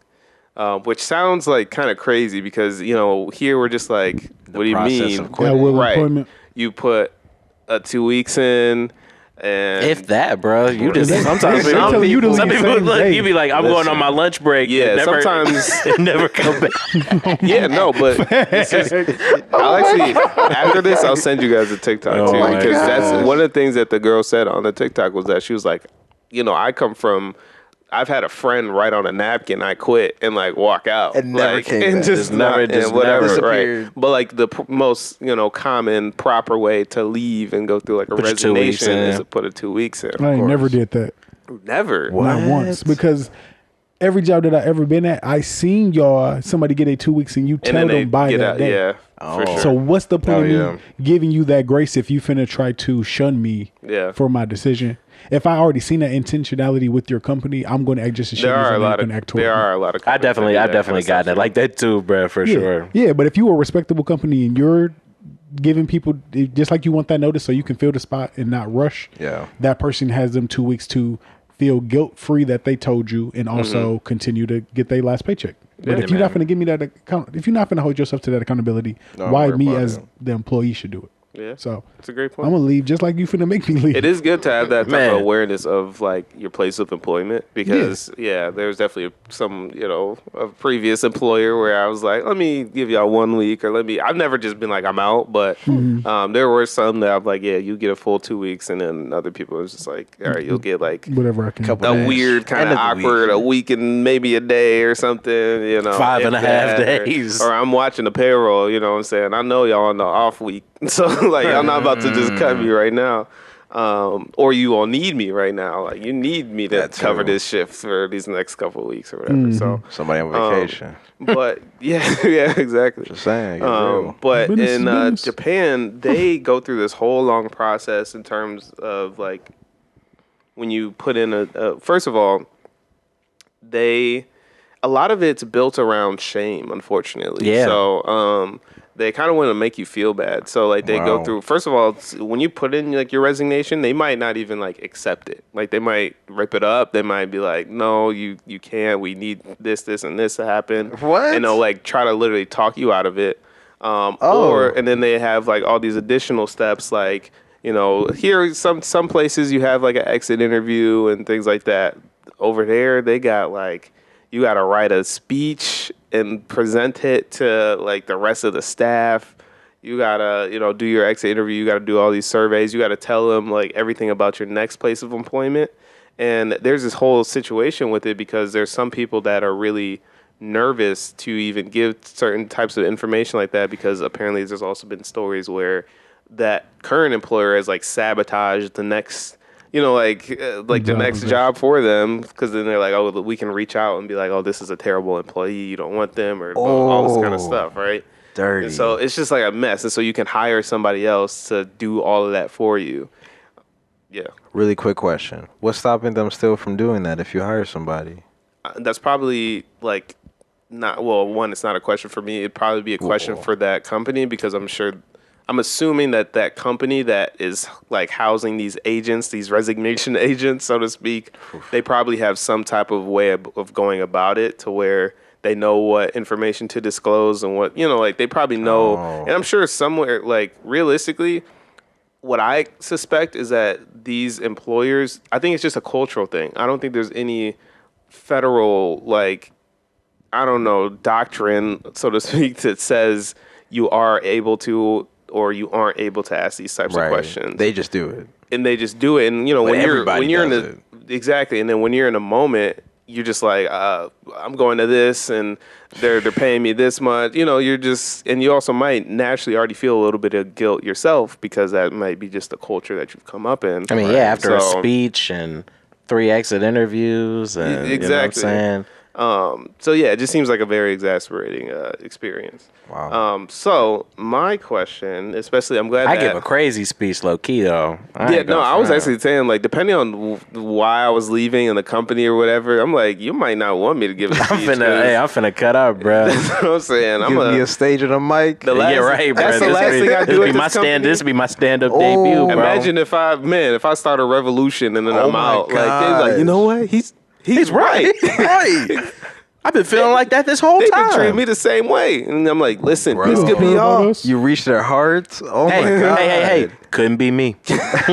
Which sounds like kind of crazy because, here we're just like, what do you mean? Right. You put 2 weeks in, and if that, bro, you just sometimes some people look, you be like, I'm going on my lunch break. Yeah, sometimes never come back. Yeah, no, but I'll actually after this, I'll send you guys a TikTok too, because that's one of the things that the girl said on the TikTok was that she was like, I've had a friend write on a napkin, I quit, and like walk out. And never came back. And just never right. But like the most, common proper way to leave and go through like a resignation is to put 2 weeks in. I ain't never did that. Never. Not once. Because every job that I ever been at, I seen somebody get 2 weeks and you tell them by that day. Yeah, for sure. So what's the point of me giving you that grace if you finna try to shun me for my decision? If I already seen that intentionality with your company, I'm going to act just as shit as I'm going to act toward you. There are a lot of I definitely got that. Like that too, bro, for sure. Yeah, but if you are a respectable company and you're giving people, just like you want that notice so you can fill the spot and not rush, that person has them 2 weeks to feel guilt-free that they told you and also continue to get their last paycheck. But if you're not going to give me that if you're not going to hold yourself to that accountability, why me as the employee should do it? Yeah, so it's a great point. I'm gonna leave just like you finna make me leave. It is good to have that type of awareness of like your place of employment because there's definitely some a previous employer where I was like, let me give y'all 1 week or I've never just been like I'm out, but there were some that I'm like, you get a full 2 weeks, and then other people was just like, all right, you'll get like whatever I can. A weird kind of awkward a week and maybe a day or something, 5.5 days, or I'm watching the payroll, what I'm saying, I know y'all on the off week. So like I'm not about to just cut me right now, or you all need me right now. Like you need me to cover this shift for these next couple of weeks or whatever. So somebody on vacation. But yeah, exactly. Just saying. But in Japan, they go through this whole long process in terms of like when you put in first of all, a lot of it's built around shame, unfortunately. Yeah. So they kind of want to make you feel bad. So like they go through, first of all, when you put in like your resignation, they might not even like accept it. Like they might rip it up. They might be like, no, you can't. We need this, and this to happen. What? And they'll like try to literally talk you out of it. And then they have like all these additional steps, like, you know, here some places you have like an exit interview and things like that. Over there, they got like, you got to write a speech and present it to like the rest of the staff. You got to, you know, do your exit interview. You got to do all these surveys. You got to tell them like everything about your next place of employment. And there's this whole situation with it because there's some people that are really nervous to even give certain types of information like that, because apparently there's also been stories where that current employer has like sabotaged the next, you know, like the next job for them, because then they're like, oh, we can reach out and be like, oh, this is a terrible employee, you don't want them, or all this kind of stuff, right? Dirty. And so it's just like a mess, and so you can hire somebody else to do all of that for you. Yeah. Really quick question: what's stopping them still from doing that if you hire somebody? That's probably like not, well, one, it's not a question for me. It'd probably be a question for that company, because I'm assuming that company that is like housing these agents, these resignation agents, so to speak, they probably have some type of way of going about it to where they know what information to disclose and what, you know, like they probably know. And I'm sure somewhere, like realistically, what I suspect is that these employers, I think it's just a cultural thing. I don't think there's any federal, like, I don't know, doctrine, so to speak, that says you are able to or you aren't able to ask these types of questions. They just do it. And they just do it. And, you know, when you're in the, exactly. And then when you're in a moment, you're just like, I'm going to this and they're paying me this much. You know, you're just, and you also might naturally already feel a little bit of guilt yourself, because that might be just the culture that you've come up in. I mean, yeah, after a speech and 3 exit interviews and, exactly. You know what I'm saying? So yeah, it just seems like a very exasperating experience. Wow. So my question, especially, I'm glad I give a crazy speech, low key though. I was actually saying, like, depending on why I was leaving in the company or whatever, I'm like, you might not want me to give a speech. I'm finna cut up, bro. That's what I'm saying. Give me a stage and a mic. Yeah, right, bro. That's the last thing I do at this company. This will be my stand-up debut, bro. Imagine if I start a revolution and then I'm out. Gosh. Like, they're like, you know what? He's right. Right. I've been feeling like that this whole They've time. been treating me the same way. And I'm like, listen, this could be y'all. You reached their hearts. Oh my God. Hey. Couldn't be me. That's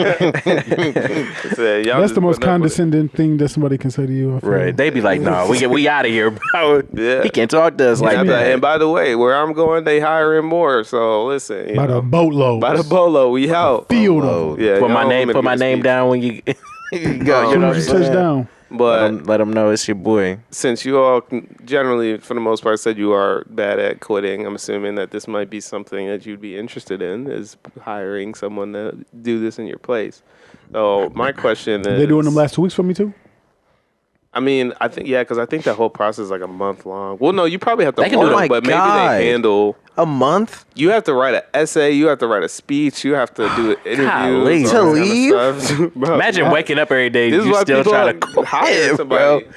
the most condescending thing that somebody can say to you. Right. They be like, no, we out of here, bro. Yeah. He can't talk to us like that. And by the way, where I'm going, they hiring more. So listen. By the boatload. By the boatload, we out. Field of them. Yeah, Put my name down when you go. You know, just touch down. But let them know it's your boy. Since you all generally, for the most part, said you are bad at quitting, I'm assuming that this might be something that you'd be interested in, is hiring someone to do this in your place. So my question is... They doing them last 2 weeks for me too? I mean, I think, because I think that whole process is like a month long. Well, no, you probably have to hold them, but maybe they handle... A month? You have to write an essay. You have to write a speech. You have to do interviews. To leave? Bro, imagine waking up every day. This You still trying to hire somebody.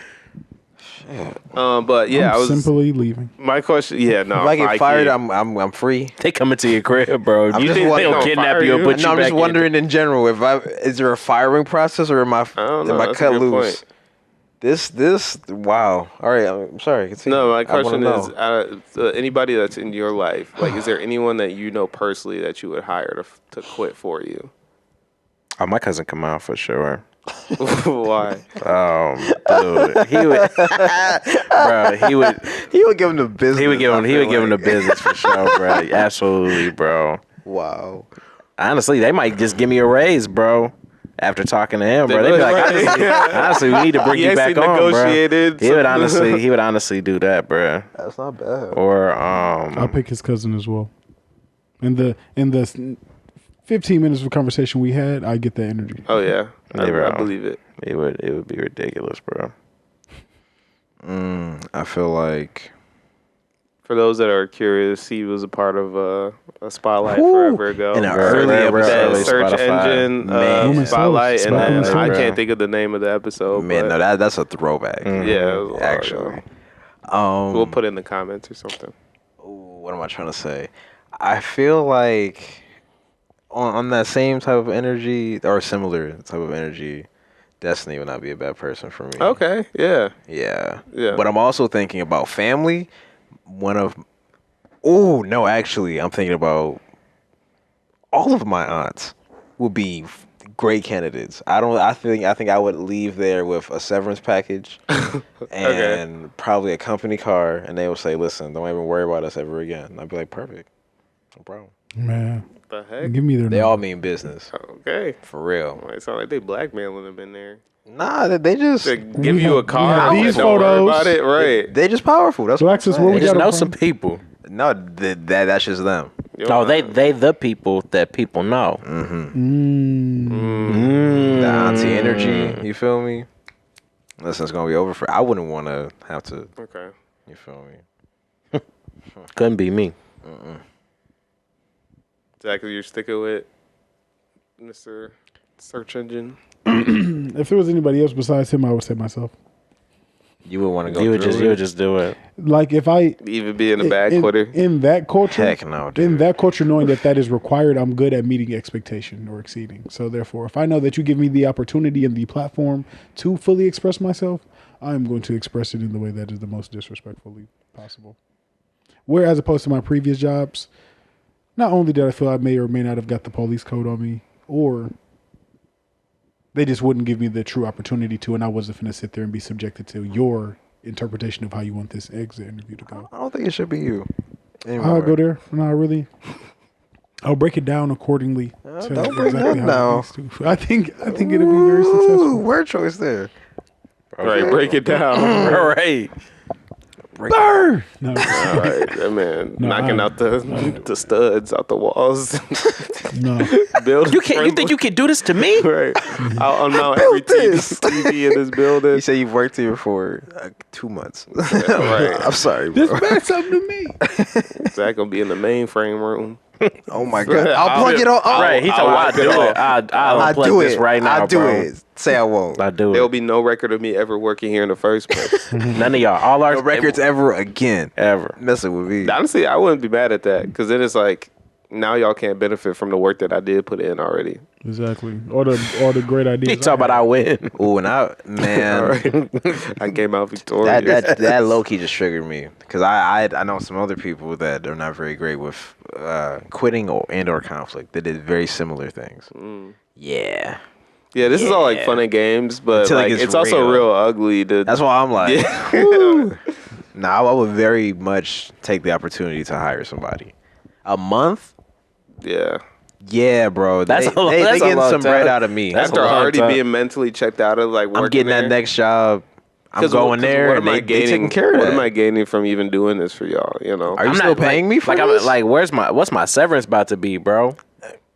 But yeah, I was simply leaving. My question, if I get fired, I'm free. They come into your crib, bro. I'm You just think they don't kidnap you and put you I'm back just wondering in general, is there a firing process or am I cut loose? Point. This wow. All right, I'm sorry. Continue. No, my question is, anybody that's in your life, like, is there anyone that you know personally that you would hire to quit for you? Oh, my cousin Kamal for sure. Why? Dude, he would give him the business. He would give him the business for sure, bro. Absolutely, bro. Wow. Honestly, they might just give me a raise, bro. After talking to him, bro, they'd be like, honestly, we need to bring you back on, bro. He would honestly do that, bro. That's not bad. Or I'll pick his cousin as well. In the 15 minutes of conversation we had, I get that energy. Oh yeah, I believe it. It would be ridiculous, bro. I feel like For those that are curious, he was a part of a Spotlight forever ago. In an early that episode. search Spotify. engine Man. Spotlight, and then I Spotlight. can't think of the name of the episode. Man, but no, that's a throwback. yeah, it was a while Actually. ago. We'll put it in the comments or something. What am I trying to say? I feel like on that same type of energy or similar type of energy, Destiny would not be a bad person for me. Okay, yeah. Yeah. Yeah. But I'm also thinking about family. Actually, I'm thinking about all of my aunts would be great candidates. I think I would leave there with a severance package and probably a company car, and they would say, "Listen, don't even worry about us ever again." And I'd be like, "Perfect, no problem." Man, The heck? give me their They number. all mean business Okay. for real. It sounds like they blackmailing them in there. Nah, they just They give you a have car. these Don't worry photos. about it, right? they just powerful. That's So, what I'm Access, saying. what They we just got know a some problem? people. No, that's just them. No, they the people that people know. The auntie energy. You feel me? Listen, it's gonna be over for. I wouldn't want to have to. Okay. You feel me? Couldn't be me. Zach, you're sticking with Mr. Search Engine. If there was anybody else besides him, I would say myself. You would want to go. You would through just do it. Like if I Even being a bad quitter. in that culture, Heck no, dude. in that culture, knowing that is required, I'm good at meeting expectation or exceeding. So therefore, if I know that you give me the opportunity and the platform to fully express myself, I'm going to express it in the way that is the most disrespectfully possible. Whereas opposed to my previous jobs, not only did I feel I may or may not have got the police code on me, or they just wouldn't give me the true opportunity to, and I wasn't finna sit there and be subjected to your interpretation of how you want this exit interview to go. I don't think it should be you. I'll go there. No, really. I'll break it down accordingly. To don't break that how down. it needs to. I think it'll be very Ooh, successful. word choice there. Right, break it down. All right. Burn! No, All right, that man knocking out the studs out the walls. no. Build You think you can do this to me? right? I'll unmount every TV in this building. You say you've worked here for 2 months. Right. I'm sorry, bro. This meant something to me. Zach gonna be in the mainframe room. Oh my god. I'll plug it on. Right. He told me I'll do it. I'll do unplug it this right now, I'll do bro. it. Say I won't. I do There'll it. be no record of me ever working here in the first place. None of y'all. All our No records ever again. ever. Messing with me. Honestly, I wouldn't be mad at that because then it's like now y'all can't benefit from the work that I did put in already. Exactly. All the great ideas. He talk about I win. Oh, and man, I came out victorious. that low key just triggered me because I know some other people that are not very great with quitting or conflict. They did very similar things. Yeah, Yeah, this is all like fun and games, but Until it like gets it's also real. real ugly. that's why I'm like, Yeah. nah, I would very much take the opportunity to hire somebody. A month? Yeah. Yeah, bro. That's They a getting long some time. bread out of me. That's After a long already time. being mentally checked out of like working I'm getting there, that next job. I'm 'cause going there. What And am I they gaining? taking care of What that. am I gaining from even doing this for y'all? You know. Are you still paying me for this? What's my severance about to be, bro?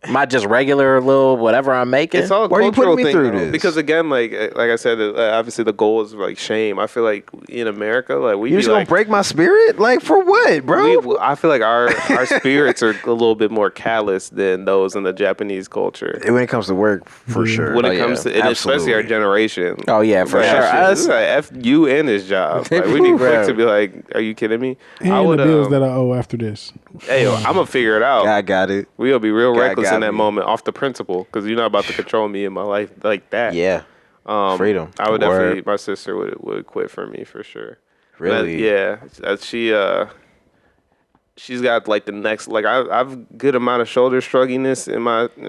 Am I just regular little whatever I'm making? It's all a Why are you cultural putting me thing, through though. this? Because again, like I said, obviously the goal is like shame. I feel like in America, like we You be just gonna like, break my spirit? Like for what, bro? I feel like our spirits are a little bit more callous than those in the Japanese culture. When it comes to work, for sure. When it comes to, and especially our generation. Oh yeah, for Like, sure. this is like F you and his job. Like we be quick to be like, "Are you kidding me?" And I would. the bills that I owe after this. Hey, yo, I'm gonna figure it out. God got it. We'll be real God reckless got in that me. moment, off the principle, because you're not about to control me in my life like that. Yeah. Freedom. I would Word. definitely. My sister would quit for me for sure. Really? Yeah. She's got like the next. Like I've good amount of shoulder strugginess in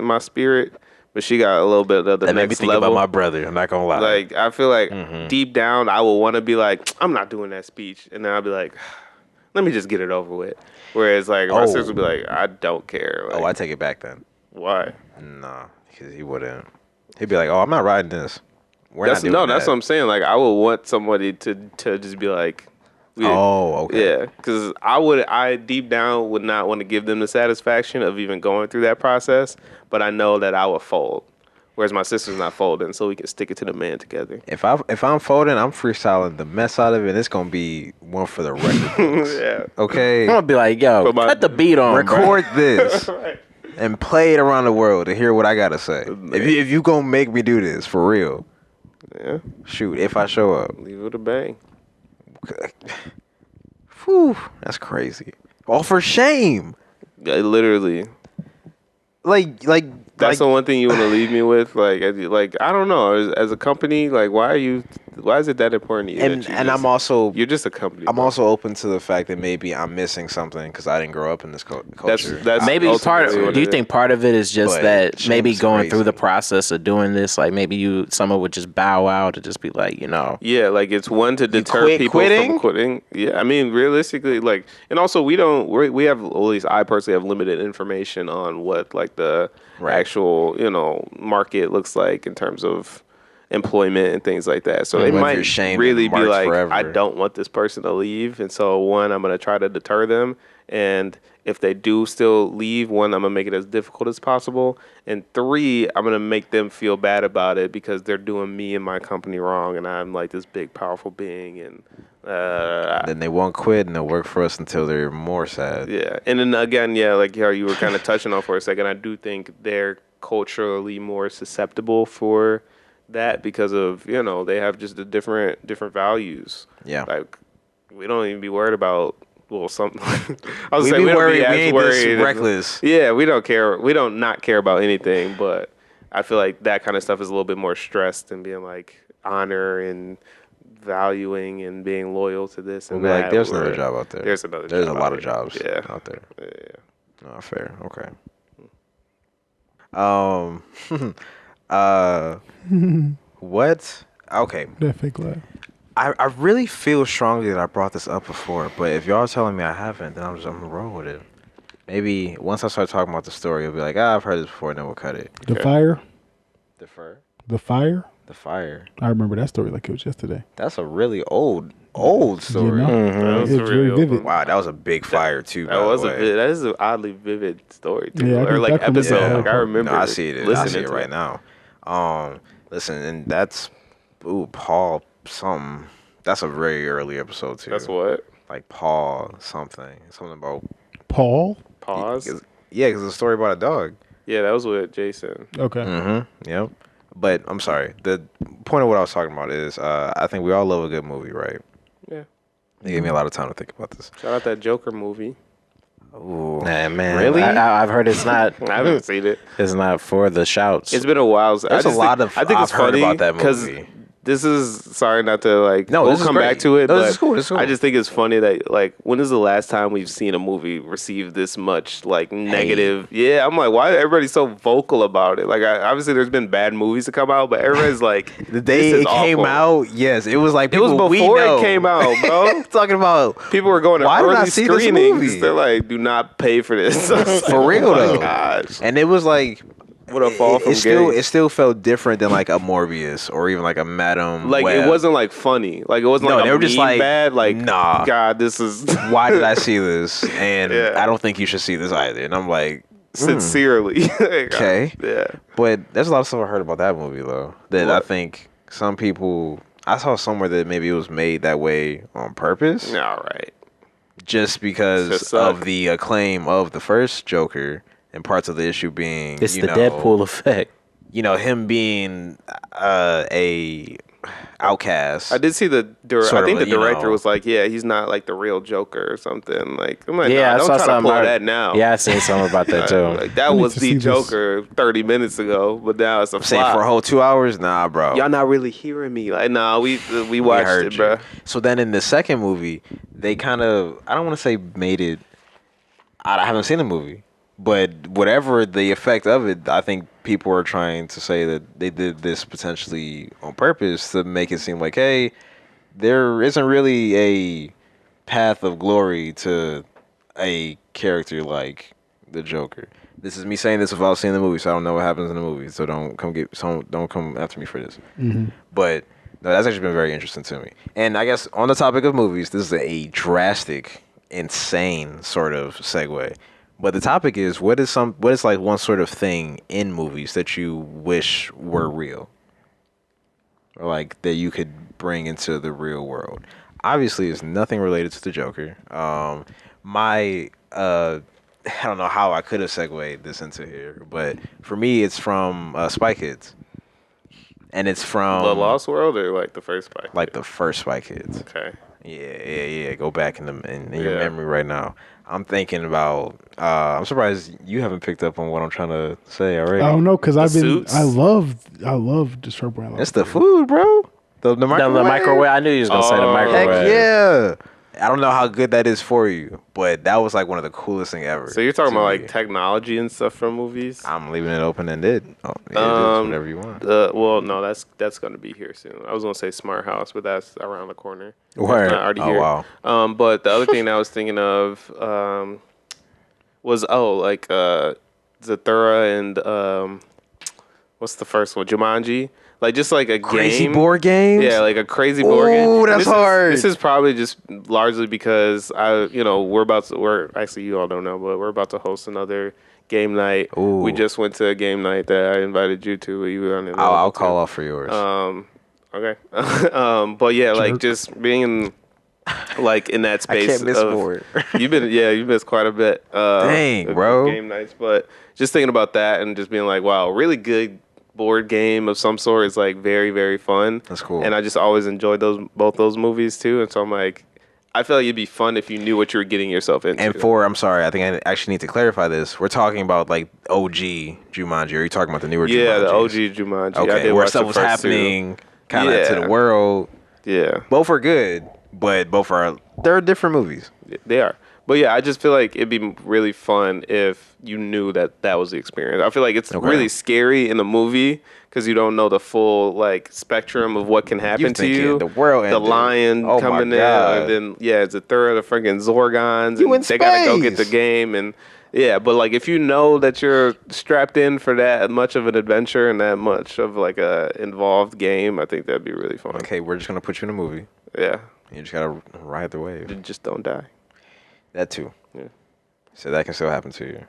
my spirit, but she got a little bit of the That made me next think level. about my brother. I'm not gonna lie. Like I feel like deep down, I will want to be like, I'm not doing that speech, and then I'll be like, let me just get it over with. Whereas like my sister would be like, I don't care. Like, I take it back then. why? Nah, because he wouldn't. He'd be like, "Oh, I'm not riding this. We're That's not doing that." that's what I'm saying. Like I would want somebody to just be like, Oh, okay. yeah, because I deep down would not want to give them the satisfaction of even going through that process, but I know that I would fold. Whereas my sister's not folding, so we can stick it to the man together. If I'm folding, I'm freestyling the mess out of it. It's gonna be one for the record books. Yeah. Okay. I'm gonna be like, yo, cut the beat on, record bro. this Right. and play it around the world to hear what I gotta say. If you gonna make me do this for real, Yeah. shoot. If I show up, Leave it with a bang. whew, that's crazy. All for shame. Yeah, literally. Like That's the one thing you want to leave me with. Like I don't know. As a company, like, why is it that important to you? you're just a company. I'm bro. also open to the fact that maybe I'm missing something because I didn't grow up in this culture. That's Maybe ultimately what do you it think part of it is just But that maybe shame's going through crazy. the process of doing this, like maybe someone would just bow out to just be like, Yeah, like it's one to deter quit people quitting? from quitting. Yeah, I mean, realistically, like, and also we have, at least I personally have limited information on what like the actual market looks like in terms of employment and things like that. So they Whether you're might shamed really and be marked like, forever. I don't want this person to leave, and so one, I'm gonna try to deter them, and if they do still leave, one, I'm gonna make it as difficult as possible, and three, I'm gonna make them feel bad about it because they're doing me and my company wrong, and I'm like this big powerful being, and Then they won't quit and they'll work for us until they're more sad. yeah. And then again, yeah, like how you were kind of touching on for a second, I do think they're culturally more susceptible for that because of, they have just the different values. Yeah. Like, we don't even be worried about, something. I was We saying be we don't worried. be We as ain't worried. this reckless. Yeah, we don't care. We don't not care about anything, but I feel like that kind of stuff is a little bit more stressed and being like honor and valuing and being loyal to this and We'll be that. like, there's another job out there. There's another There's job a lot out of here. jobs Yeah. out there. Yeah. Oh, fair. Okay. What? Okay. That fake laugh. I really feel strongly that I brought this up before, but if y'all are telling me I haven't, then I'm gonna roll with it. Maybe once I start talking about the story, it'll be like, I've heard this before, and then we'll cut it. The fire. Defer. The fire. The fire. I remember that story like it was yesterday. That's a really old story. You know? That was It's really very old vivid. one. Wow, that was a big fire too. That is an oddly vivid story too, Yeah, I or think like that could be- episode. yeah. Like I remember. No, I see it. I listening see it to right now. Listen, and that's Paul something. That's a very early episode too. That's what. Like Paul something about Paul. Pause. yeah, because it's a story about a dog. Yeah, that was with Jason. Okay. Mm-hmm. Yep. But I'm sorry. The point of what I was talking about is, I think we all love a good movie, right? Yeah. It gave me a lot of time to think about this. Shout out that Joker movie. Ooh. Nah, man. Really? I've heard it's not. I haven't seen it. It's not for the shouts. It's been a while. There's a lot of. I think it's I've heard funny about that because movie. this is sorry not to like. No, we'll this is come great. back to it. No, but this is cool. This is cool. I just think it's funny that like when is the last time we've seen a movie receive this much like negative? Yeah, I'm like, why is everybody so vocal about it? Like, obviously there's been bad movies to come out, but everybody's like, The day this is it came awful. out, yes, it was like It was people we before know. it came out, bro. Talking about People were going to Why did I early see this screenings. movie? They're like, do not pay for this. for real Oh my though, gosh. and it was like. What a fall from it still felt different than like a Morbius or even like a Madam Like Web. it wasn't like funny. Like it wasn't No, like they a were just meme like, bad. Like nah. God, this is Why did I see this? And Yeah. I don't think you should see this either. And I'm like, sincerely. Okay. Yeah. but there's a lot of stuff I heard about that movie though that I What? think some people. I saw somewhere that maybe it was made that way on purpose, All right. just because Just suck. of the acclaim of the first Joker and parts of the issue being it's you the know, Deadpool effect. You know, him being a outcast. I did see the. Sort I think of, the you director know. was like, "Yeah, he's not like the real Joker or something." Like, I'm like, Yeah, nah, I don't saw try to something. pull that now. Yeah, I seen something about that too. Like that need was to the see this. Joker 30 minutes ago, but now it's a Saying flop. for a whole 2 hours, nah, bro. Y'all not really hearing me. Like, nah, we We watched heard it, you. bro. So then in the second movie, they kind of, I don't want to say made it, I haven't seen the movie, but whatever the effect of it, I think people are trying to say that they did this potentially on purpose to make it seem like, hey, there isn't really a path of glory to a character like the Joker. This is me saying this without seeing the movie, so I don't know what happens in the movie. So don't come after me for this. But no, that's actually been very interesting to me. And I guess on the topic of movies, this is a drastic, insane sort of segue. But the topic is what is like one sort of thing in movies that you wish were real, or like that you could bring into the real world. Obviously, it's nothing related to the Joker. I don't know how I could have segued this into here, but for me, it's from Spy Kids, and it's from The Lost World or like the first Spy? like the first Spy Kids. Okay. Yeah. Go back in your memory right now. I'm thinking about. I'm surprised you haven't picked up on what I'm trying to say already. I don't know because Suits? I love the short brown. It's the food, bro. The microwave. The microwave. I knew you was gonna say the microwave. Heck yeah. I don't know how good that is for you, but that was like one of the coolest thing ever. So you're talking to about me. like technology and stuff from movies? I'm leaving it open ended. Oh, it is whatever you want. Well, no, that's gonna be here soon. I was gonna say Smart House, but that's around the corner. Word. It's not already Oh, here. wow. But the other thing I was thinking of was Zathura and what's the first one? Jumanji. Like just like a Crazy game. board games? Yeah, like a crazy board game. Ooh, that's hard. This is probably just largely because we're actually you all don't know, but we're about to host another game night. Ooh. We just went to a game night that I invited you to. You were on I'll call off for yours. Okay. But yeah, like just being like in that space. I can't miss more. you missed quite a bit. Dang, of bro. Game nights, but just thinking about that and just being like, wow, really good board game of some sort is like very, very fun. That's cool. And I just always enjoyed both those movies too. And so I'm like, I feel like it'd be fun if you knew what you were getting yourself into. And I'm sorry, I think I actually need to clarify this. We're talking about like OG Jumanji, or are you talking about the newer Jumanji? Yeah, the OG Jumanji. I Okay, did where watch stuff the was first happening kind of to the world. Yeah. Both are good, but they're different movies. They are. But yeah, I just feel like it'd be really fun if you knew that was the experience. I feel like it's really scary in the movie because you don't know the full like spectrum of what can happen to you. The world ended. The lion coming in, and then it's a third of the freaking Zorgons, and they gotta go get the game, and but like if you know that you're strapped in for that much of an adventure and that much of like a involved game, I think that'd be really fun. Okay, we're just gonna put you in a movie. Yeah, you just gotta ride the wave. Just don't die. That too. Yeah. So that can still happen to you.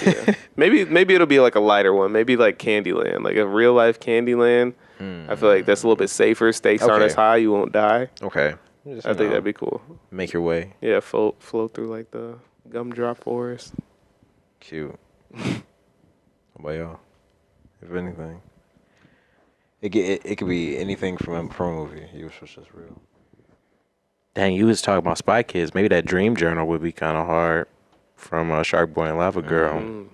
Yeah. Maybe it'll be like a lighter one. Maybe like Candyland, like a real life Candyland. I feel like that's a little bit safer. Stakes aren't as high. You won't die. Okay. I think that'd be cool. Make your way. Yeah, float through like the gumdrop forest. Cute. How about y'all? If anything, it could be anything from a movie. You was just real. Dang, you was talking about Spy Kids. Maybe that Dream Journal would be kind of hard from Shark Boy and Lava Girl.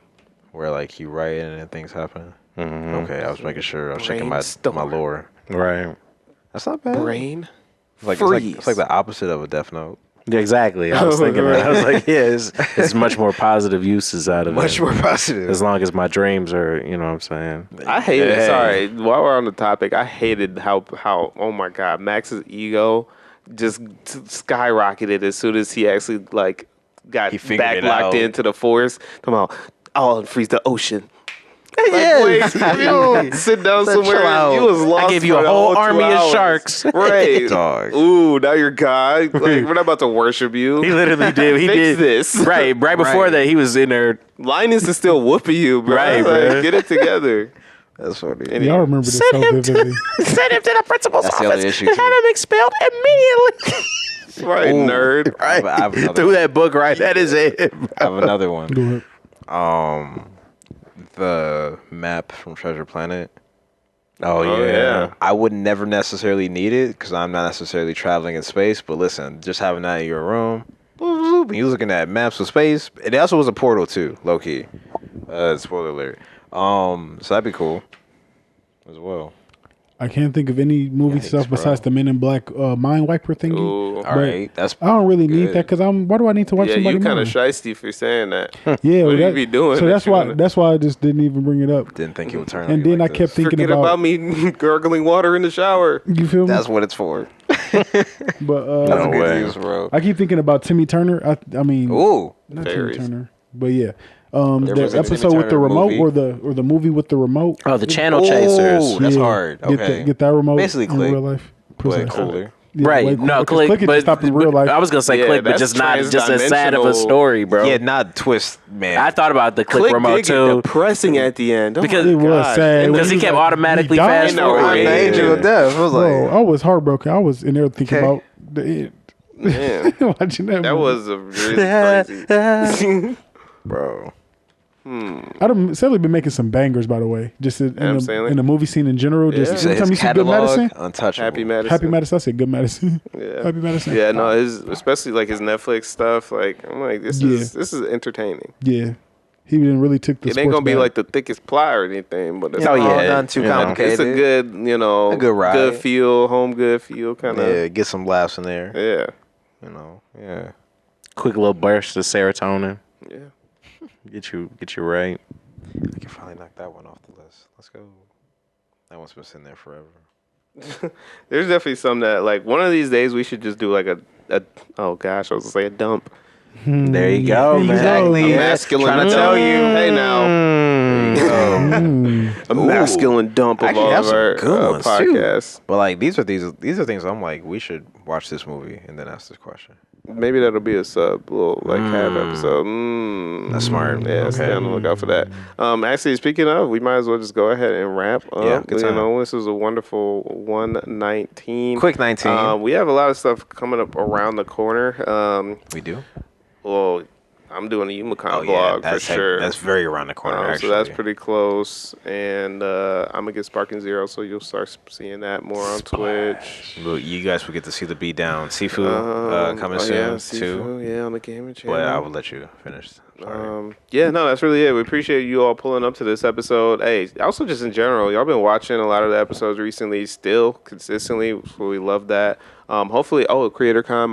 Where like you write and then things happen. Mm-hmm. Okay, I was making sure. I was checking my lore. Right. That's not bad. Brain. It's like the opposite of a Death Note. Yeah, exactly. I was thinking that. I was like, it's much more positive uses out of it. Much more positive. As long as my dreams are, you know what I'm saying? I hated, sorry, while we're on the topic, I hated how oh my God, Max's ego just skyrocketed as soon as he actually like got back locked into the forest. Come on, I'll freeze the ocean. Like, wait, sit down somewhere. You was lost. I gave you a whole army of sharks. Right. Dog. Ooh, now you're God. Like, we're not about to worship you. He literally did. He Fix did this. Right before that, he was in there. Linus is still whooping you, bro. Right, like, bro. Get it together. That's funny. Y'all remember this so vividly. Send him to the principal's That's the office other issue, and too. have him expelled immediately. Right, nerd. I have another Threw that book right at his head. I have another one. Go ahead. The map from Treasure Planet. Oh yeah. I would never necessarily need it because I'm not necessarily traveling in space. But listen, just having that in your room, and you looking at maps of space. It also was a portal too, low key. Spoiler alert. So that'd be cool as well. I can't think of any movie stuff besides the Men in Black mind wiper thingy. Ooh. All right, that's. I don't really need good. that because why do I need to watch Yeah, somebody you kind murder? of shiesty for saying that. Yeah, What do you be doing? So that's that you why I just didn't even bring it up. Didn't think it would turn. And on you then like I kept this. thinking Forget about me gurgling water in the shower. You feel me? That's what it's for. But That's No good way. news, bro. I keep thinking about Timmy Turner. I mean, Ooh, not Fairies. Timmy Turner, but yeah. There was The a Timmy episode with the Turner remote movie. or the movie with the remote. Oh, the Channel Chasers. Ooh, that's Yeah. hard. Okay. Get that remote Basically in Click. real life. but Precisely. cooler. Yeah, Right. No, Click, Click but, just stopped in real life. I was gonna say Yeah, Click, but that's just not just as sad of a transdimensional. story, bro. Yeah, not twist, man. I thought about the Click Click remote did get too. depressing at the end. Oh Because my It was gosh. sad. And Because he was kept like, automatically he died? fast No, I'm forwarding. the angel of death. I was Bro, like, I was heartbroken. I was in there thinking Okay. about the end. Man, Watching that that movie. was a really crazy. bro. I've sadly been making some bangers, by the way. Just in Adam the Sandler? in the movie scene in general. Yeah. Just You said anytime his you see Good catalog, Medicine, untouchable. Happy Madison. Happy Medicine. I said Good Medicine. Yeah. Happy Medicine. Yeah, no, especially like his Netflix stuff. Like I'm like, this is entertaining. Yeah, he didn't really took the. It ain't gonna be sports like the thickest ply or anything, but it's Oh, yeah. all- Not too You know. complicated. it's a good, A good ride. good feel, home good feel kind of. Yeah, get some laughs in there. Yeah, You know, yeah. Quick little burst of serotonin. yeah. Get you right. I can finally knock that one off the list. Let's go. That one's been sitting there forever. There's definitely some that like one of these days we should just do like a oh gosh, I was gonna say a dump. There you go, man. Exactly. A Yeah. masculine Trying to dump. tell you. Hey now, a masculine dump of Actually, all have of some our good ones, too. podcasts. But like these are things I'm like, we should watch this movie and then ask this question. Maybe that'll be a little like half episode. That's smart. Yeah, stay Okay. on the lookout for that. Actually, speaking of, we might as well just go ahead and wrap up. Yeah, good time. This was a wonderful 119. Quick 19. We have a lot of stuff coming up around the corner. We do. Well, I'm doing a Umacon blog for sure. That's very around the corner. So Actually, that's pretty close. And I'm gonna get Sparking Zero, so you'll start seeing that more on Twitch. Well, you guys will get to see the beat down. Sifu coming soon yeah, too. Sifu, yeah, on the gaming channel. But I will let you finish. Sorry. Yeah, no, that's really it. We appreciate you all pulling up to this episode. Hey, also just in general, y'all been watching a lot of the episodes recently, still consistently. So we love that. Hopefully, CreatorCon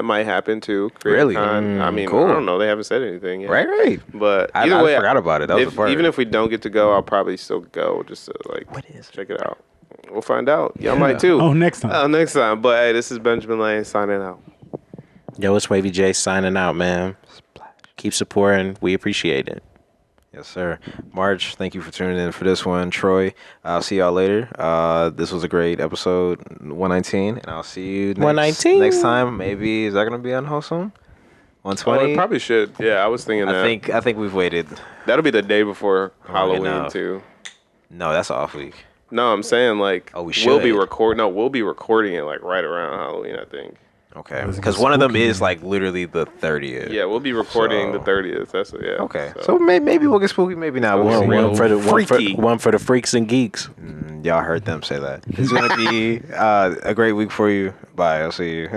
might happen too. Really? CreatorCon, I mean, cool. I don't know. They haven't said anything yet. Right. But I either way, forgot about it. That was the part. even if we don't get to go, I'll probably still go just to check it out. We'll find out. Y'all might too. Oh, next time. Next time. But hey, this is Benjamin Lane signing out. Yo, it's Wavy J signing out, man. Keep supporting. We appreciate it. Yes, sir. March, thank you for tuning in for this one. Troy, I'll see y'all later. This was a great episode, 119, and I'll see you 119? next time. Maybe, is that going to be Unwholesome? Oh, 120? it probably should. Yeah, I was thinking that. I think we've waited. That'll be the day before Halloween no. too. No, that's off week. No, I'm saying like Oh, we we'll be should. we'll be recording it like right around Halloween, I think. Okay. It's Because gonna one of them spooky, is man. like literally the 30th. Yeah, we'll be recording So- the 30th. That's yeah. Okay. So maybe we'll get spooky, maybe not. We'll see. One for the freaks and geeks. Y'all heard them say that. It's going to be a great week for you. Bye. I'll see you.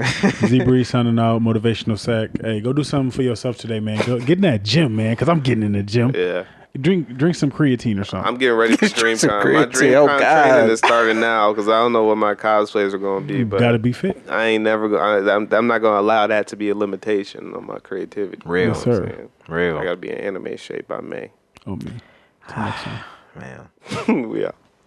Z-Bree signing out, motivational sack. Hey, go do something for yourself today, man. Go get in that gym, man, because I'm getting in the gym. Yeah. Drink some creatine or something. I'm getting ready for DreamCon. My Creatine, oh, DreamCon God. training is starting now because I don't know what my cosplays are going to be, but Gotta be fit. I ain't never going. I'm not going to allow that to be a limitation on my creativity. Real. Yes, sir. saying? Real. I got to be in anime shape by May. Oh, man. Till next time. Man. We out.